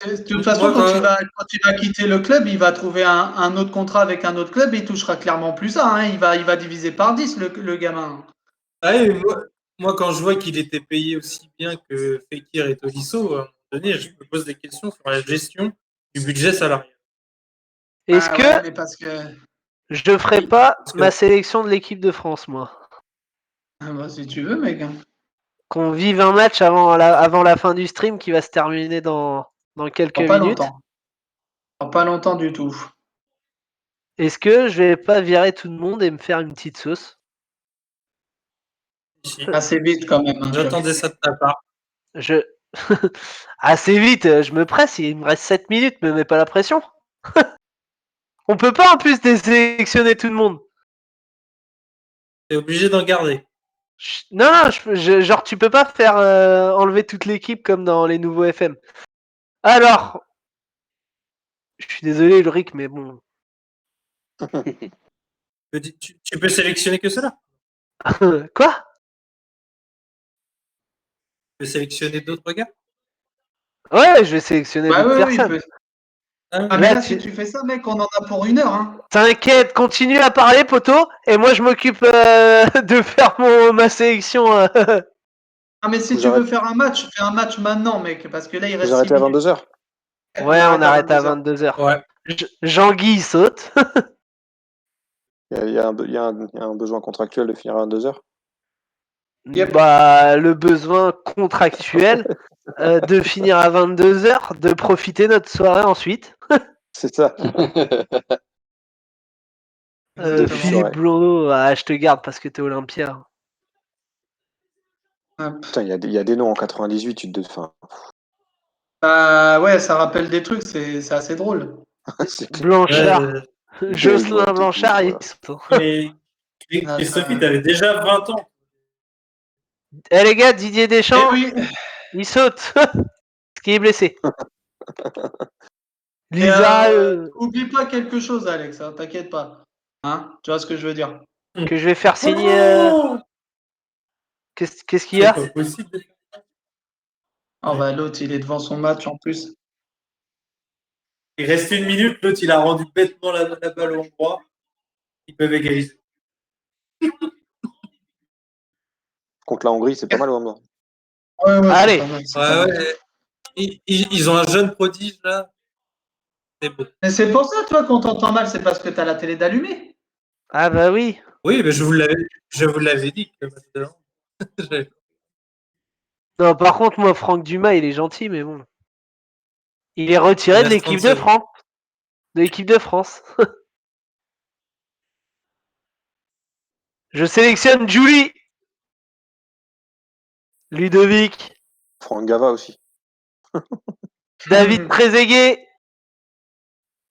de toute façon, Moi, quand il va quitter le club, il va trouver un autre contrat avec un autre club et il touchera clairement plus ça. Hein. Il va diviser par 10, le gamin. ouais, moi, quand je vois qu'il était payé aussi bien que Fekir et Tolisso, à un moment donné, je me pose des questions sur la gestion du budget salarial. Est-ce Ah ouais, que mais parce que. je ferai Oui, pas parce ma que sélection de l'équipe de France, moi? Ah bah, si tu veux, mec. Hein. Qu'on vive un match avant la fin du stream qui va se terminer dans quelques Dans pas minutes. longtemps. Dans pas longtemps du tout. Est-ce que je vais pas virer tout le monde et me faire une petite sauce? si, Assez vite quand même. Hein. j'attendais ça de ta part. Je assez vite, je me presse, il me reste 7 minutes, me mets pas la pression. On peut pas en plus désélectionner tout le monde. T'es obligé d'en garder. Non, genre tu peux pas faire enlever toute l'équipe comme dans les nouveaux FM. Alors, je suis désolé Ulrich, mais bon. Tu peux sélectionner que cela. Quoi? Tu peux sélectionner d'autres gars. Ouais, je vais sélectionner Bah d'autres oui, personnes. peut. Hein. Ah, mais Là, là, si tu fais ça, mec, on en a pour 1 heure. Hein. T'inquiète, continue à parler, poto, et moi je m'occupe de faire ma sélection. Ah, mais si Vous tu veux arrêtez, faire un match, fais un match maintenant, mec, parce que là, il vous reste 6 arrêtez à minutes. 22h. Ouais, on arrête à 22h. 22h. Ouais. Jean-Guy il saute. Il y a un besoin contractuel de finir à 22h. Yep. Bah, le besoin contractuel de finir à 22h, de profiter notre soirée ensuite. C'est ça. Exactement. Philippe Ouais. Blondeau, je te garde parce que t'es Olympia. Hop. Putain, il y a des noms en 98, tu te enfin, Bah ouais, ça rappelle des trucs, c'est assez drôle. c'est clair. Blanchard, Euh, Jocelyn Delmotte et tout, Blanchard, voilà. il saute, hein. mais Ah, ça- Sophie, t'avais déjà 20 ans. Eh les gars, Didier Eh Deschamps, oui. il saute. Parce qu'il est blessé. Et Lisa, oublie pas quelque chose, Alex, hein, t'inquiète pas. Hein, tu vois ce que je veux dire. que je vais faire signer. Oh, Qu'est-ce qu'il y c'est a? pas possible. Oh bah l'autre, il est devant son match en plus. Il reste 1 minute, l'autre il a rendu bêtement la balle au Hongrois. Ils peuvent égaliser. Contre la Hongrie, c'est pas mal, Wanda. Ouais, c'est Allez. pas mal, c'est pas Ouais, mal. ouais. Ils ont un jeune prodige là. C'est beau. Mais c'est pour ça, toi, qu'on t'entend mal, c'est parce que t'as la télé d'allumée. Ah bah oui. Oui, mais je vous l'avais dit. Que maintenant. Non, par contre, moi, Franck Dumas, il est gentil, mais bon. Il est retiré Il de reste l'équipe 30 de secondes. France. De l'équipe de France. Je sélectionne Julie. Ludovic. Franck Gava aussi. David Trezeguet.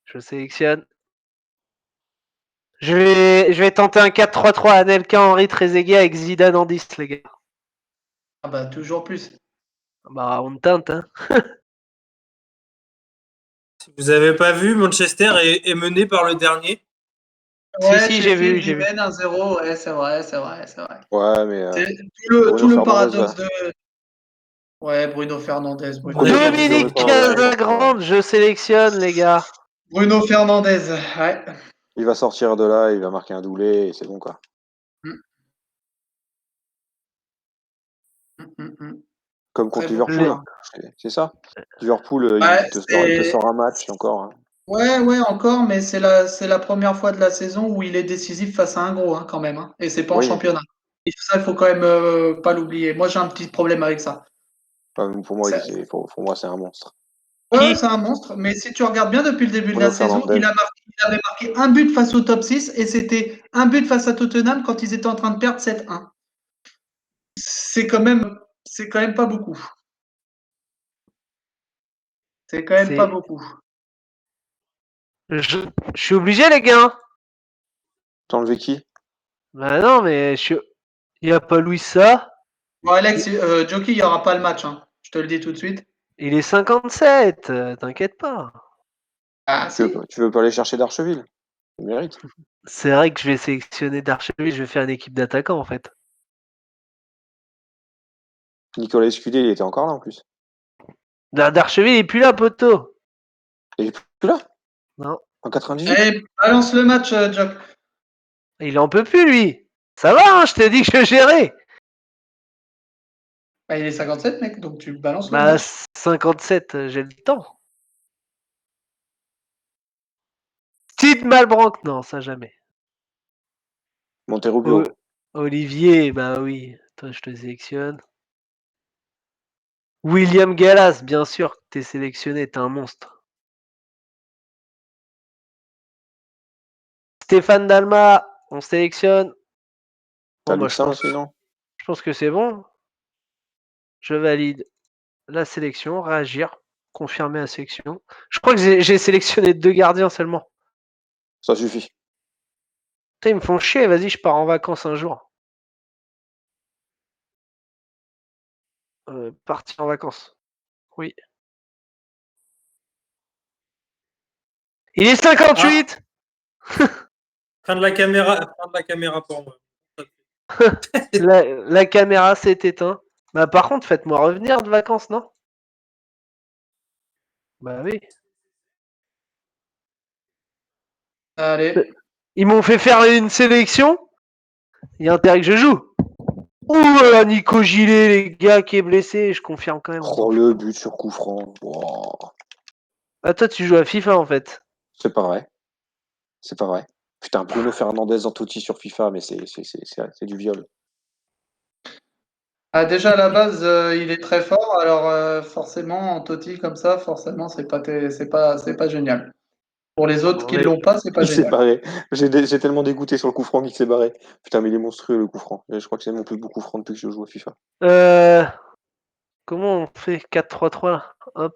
Je sélectionne. Je vais tenter un 4-3-3 Anelka, Henri Trezeguet avec Zidane en 10, les gars. Ah bah toujours plus. Bah, on tente, hein. Si vous avez pas vu, Manchester est mené par le dernier. Ouais, Si, j'ai vu, Sheffield, j'ai ils vu. mènent 1-0. Ouais, c'est vrai, c'est vrai, c'est vrai. Ouais, mais C'est tout Bruno le Fernandes paradoxe va. de. Ouais, Bruno Fernandes. On est pas Bruno Dominique Fernandes va Casagrande, je sélectionne, les gars. Bruno Fernandes, ouais. Il va sortir de là, il va marquer un doublé et c'est bon, quoi. Mm, mm. Comme Très contre bon Liverpool, Les- joueur. hein. C'est ça. Liverpool, Ouais, il te sort un match et encore, hein. ouais, encore, mais c'est la première fois de la saison où il est décisif face à un gros, hein, quand même. Hein, et c'est pas en Oui, championnat. Et ça, il faut quand même pas l'oublier. Moi, j'ai un petit problème avec ça. pour moi, Ça- pour moi, c'est un monstre. Ouais, Qui? c'est un monstre. Mais si tu regardes bien depuis le début de la Bruno saison, Fernandes. il avait marqué un but face au top 6 et c'était un but face à Tottenham quand ils étaient en train de perdre 7-1. C'est quand même pas beaucoup. C'est quand même pas C'est. beaucoup. Je suis obligé, les gars. T'as enlevé qui? Bah non, mais il n'y a pas Louis ça. Bon, Alex, Jockey, il n'y aura pas le match. Hein. Je te le dis tout de suite. Il est 57, t'inquiète pas. Ah, si. Tu veux pas aller chercher d'Archeville? Il mérite. C'est vrai que je vais sélectionner Darcheville, je vais faire une équipe d'attaquants en fait. Nicolas Escudé, il était encore là en plus. Darcheville il est plus là, poteau. Il est plus là? Non, En 98? Allez, balance le match, Jock. il en peut plus lui. Ça va, hein, je t'ai dit que je gérais. Bah, il est 57, mec, donc tu balances le Bah match. 57, j'ai le temps. Steve Malbranck, non, ça jamais. Monterrubio. Olivier, bah oui. Toi, je te sélectionne. William Gallas, bien sûr que t'es sélectionné, t'es un monstre. Stéphane Dalma, on sélectionne. T'as Bon, bah, Luxin aussi, non? je pense que c'est bon. Je valide la sélection, réagir, confirmer la sélection. Je crois que j'ai sélectionné 2 gardiens seulement. Ça suffit. Putain, ils me font chier, vas-y, je pars en vacances un jour. Partir en vacances. Oui. Il est Ah, 58. fin de la caméra pour moi. La caméra s'est éteinte. Bah par contre, faites-moi revenir de vacances, non? Bah oui. Allez. Ils m'ont fait faire une sélection. Il y a intérêt que je joue. Ouh, Nico Gillet, les gars, qui est blessé. Je confirme quand même, on s'en Oh, fout. le but sur coup franc. Wow. Ah, toi, tu joues à FIFA en fait. C'est pas vrai. C'est pas vrai. Putain, Bruno Fernandes en Totti sur FIFA, mais c'est du viol. Ah, déjà, à la base, il est très fort. Alors, forcément, en Totti comme ça, forcément, c'est pas génial. Pour les autres qui ne l'ont pas, c'est pas Il s'est génial. barré. J'ai tellement dégoûté sur le coup franc qu'il s'est barré. Putain, mais il est monstrueux le coup franc. Je crois que c'est mon plus beau coup franc depuis que je joue à FIFA. Comment on fait 4-3-3 là? Hop.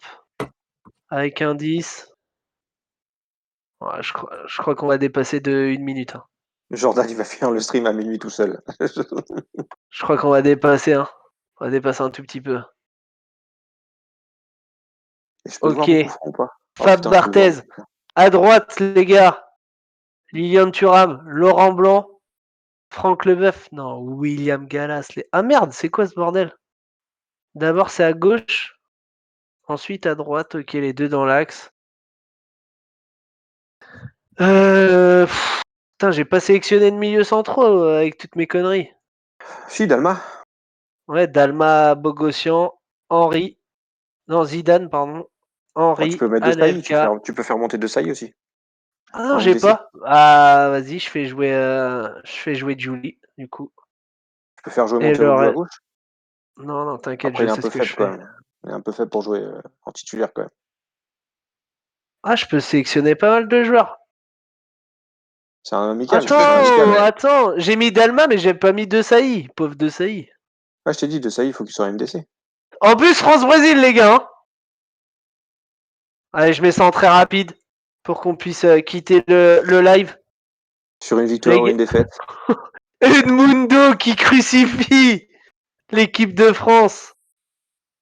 Avec un 10. Ouais, je crois qu'on va dépasser de 1 minute. Hein. Jordan, il va finir le stream à minuit tout seul. Je crois qu'on va dépasser. Hein. On va dépasser un tout petit peu. Et je peux le voir Ok. mon coup franc ou pas? Oh, Fab putain, je peux le voir. Barthez. À droite, les gars. Lilian Thuram. Laurent Blanc. Franck Leboeuf. Non, William Gallas. Ah merde, c'est quoi ce bordel? D'abord, c'est à gauche. Ensuite, à droite. Ok, les deux dans l'axe. Putain, j'ai pas sélectionné de milieu centraux avec toutes mes conneries. Si, Dalma. Ouais, Dalma, Bogossian, Henry. Non, Zidane, pardon. Oh, tu Henry, peux mettre De Sailly. Anelka. Tu peux faire monter De Sailly aussi. Ah non, En j'ai MDC. pas. Ah, vas-y, je fais jouer Julie, du coup. Tu peux faire jouer Et le Monteroglou à reste. gauche. Non, non, t'inquiète, Après, je il est un sais peu ce que je faible quand fais. même. Il est un peu faible pour jouer en titulaire quand même. Ah, je peux sélectionner pas mal de joueurs. C'est un amical. tu peux C'est un tous les amical. mettre. Attends, j'ai mis Dalma, mais j'ai pas mis De Sailly. Pauvre De Sailly. Ah, je t'ai dit, De Sailly, il faut qu'il soit MDC. En plus, France-Brésil, les gars. Hein. Allez, je mets ça en très rapide pour qu'on puisse quitter le live. Sur une victoire ou Les une défaite. Edmundo qui crucifie l'équipe de France.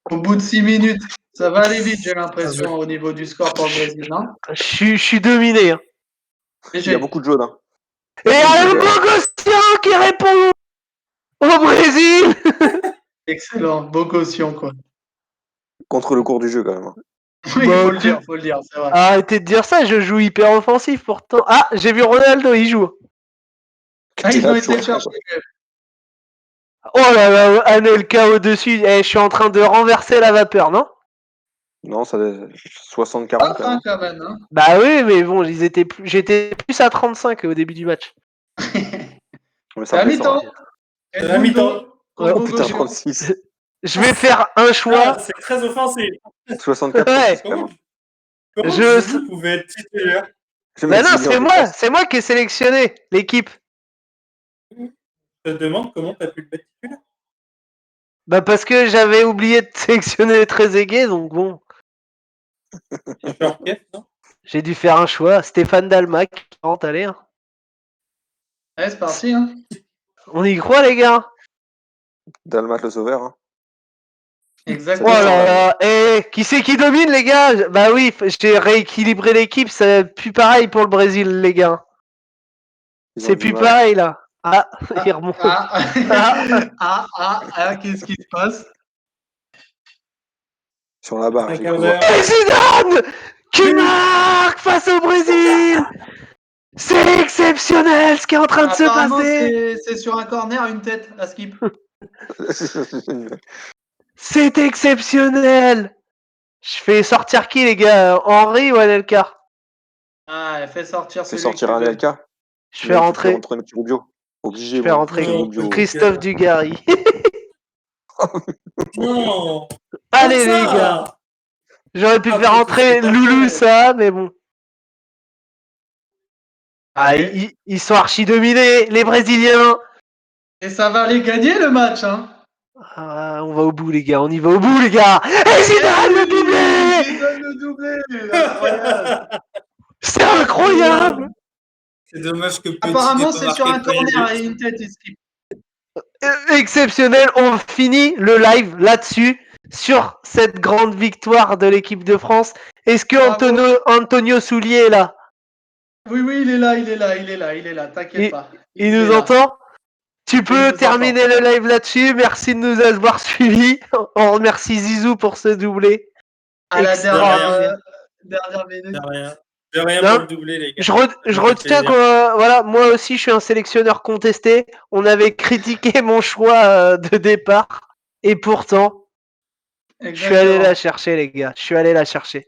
Au bout de 6 minutes, ça va aller vite, j'ai l'impression, au niveau du score pour le Brésil, non? Je suis dominé. Hein. Il y a beaucoup de jaunes. Hein. Et un Bogossian qui répond au Brésil. Excellent, beau caution, quoi. Contre le cours du jeu quand même. Hein. Oui, Bah, faut le dire, c'est vrai. Arrêtez de dire ça, je joue hyper offensif pourtant. Ah, j'ai vu Ronaldo, il joue. Ah, T'es ils là ont été toujours. le chercher. Oh là là, Anelka au-dessus. Eh, je suis en train de renverser la vapeur, non? Non, ça 60-40 Pas quand même. fin, quand même, hein. Bah oui, mais bon, j'étais plus à 35 au début du match. Mais C'est ça à me descend. mi-temps. C'est à mi-temps. Contre Oh putain, Bogossian. 36. Je vais faire un choix. Ah, c'est très offensif. 64 Ouais. quand même. Comment Je- Julie pouvait être titulaire? Je vais Bah mettre non, Julie en défense. c'est moi qui ai sélectionné l'équipe. Je te demande comment t'as pu le mettre titulaire. Bah parce que j'avais oublié de sélectionner Trezeguet, donc bon, C'est fait orchestre, non? j'ai dû faire un choix. Stéphane Dalmac, rentre, allez. Hein. Ouais, c'est parti, hein. On y croit, les gars. Dalmat le sauveur. Hein. Oh Exactement. là là. Eh, qui c'est qui domine, les gars? Bah oui, j'ai rééquilibré l'équipe, c'est plus pareil pour le Brésil, les gars. Ils ont C'est du plus mal. pareil, là. Ah, il remonte. Qu'est-ce qui se passe? Sur la barre, Un j'ai quart cru voir. d'heure. Et Zidane qui marque face au Brésil. C'est exceptionnel ce qui est en train de se Apparemment, passer. c'est sur un corner, une tête à skip. C'est exceptionnel. Je fais sortir qui, les gars? Henry ou Anelka? Ah, elle fait sortir Fais celui sortir que tu un veux. LK. Je fais rentrer Rubio. Obligé, Je fais moi. rentrer Petit Rubio. Christophe Dugarry. Non. Allez, Comme les ça. gars. J'aurais pu Ah, faire mais rentrer c'est pas Loulou, fait. ça, mais bon. Ah, Allez. ils sont archi dominés, les Brésiliens. Et ça va aller gagner le match, hein. Ah, on va au bout, les gars. On y va au bout, les gars. Et Zidane le doublé. Zidane le doublé, incroyable. C'est incroyable. C'est dommage que Petit Apparemment, n'ait pas c'est sur marqué un le premier corner but. et une tête, il skip. Exceptionnel. On finit le live là-dessus, sur cette grande victoire de l'équipe de France. Est-ce que Bravo. Antonio Soulier est là? Oui, il est là, t'inquiète pas. Il nous est là. entend? Tu Oui, peux il nous terminer le live là-dessus. Merci de nous avoir suivis. On remercie Zizou pour ce doublé. À la Extraordinaire. dernière minute. De rien. De rien Non, pour le doubler, les gars. Je Ça nous fait retiens plaisir. que voilà, moi aussi je suis un sélectionneur contesté. On avait critiqué mon choix de départ et pourtant je suis allé la Exactement. chercher, les gars. Je suis allé la chercher.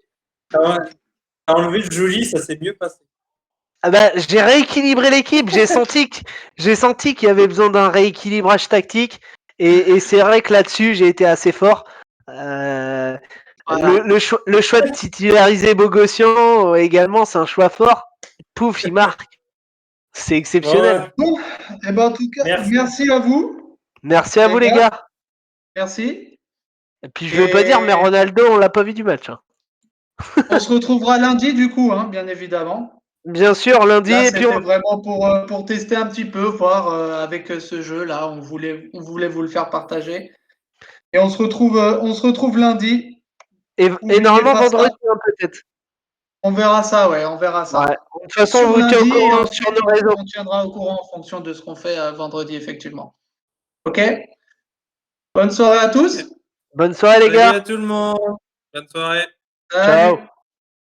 T'as enlevé le Jolie, ça s'est mieux passé. Ah bah, j'ai rééquilibré l'équipe. J'ai senti qu'il y avait besoin d'un rééquilibrage tactique et c'est vrai que là-dessus j'ai été assez fort. Voilà. Le choix de titulariser Bogossian également, c'est un choix fort. Pouf, il marque. C'est exceptionnel. Ouais. Eh ben, en tout cas, merci à vous. Merci à vous, les gars. Merci. Et puis, je veux pas dire, mais Ronaldo, on l'a pas vu du match. Hein. On se retrouvera lundi, du coup, hein, bien évidemment. Bien sûr, lundi. Là, et puis c'était vraiment pour tester un petit peu, voir avec ce jeu-là. On voulait vous le faire partager. Et on se retrouve lundi. Et normalement, vendredi, hein, peut-être. On verra ça, ouais, on verra ça. Ouais. De toute façon, on vous tient au courant sur nos réseaux. On tiendra au courant en fonction de ce qu'on fait vendredi, effectivement. Ok? Bonne soirée à tous. Bonne soirée, les gars. Salut à tout le monde. Bonne soirée. Salut. Ciao.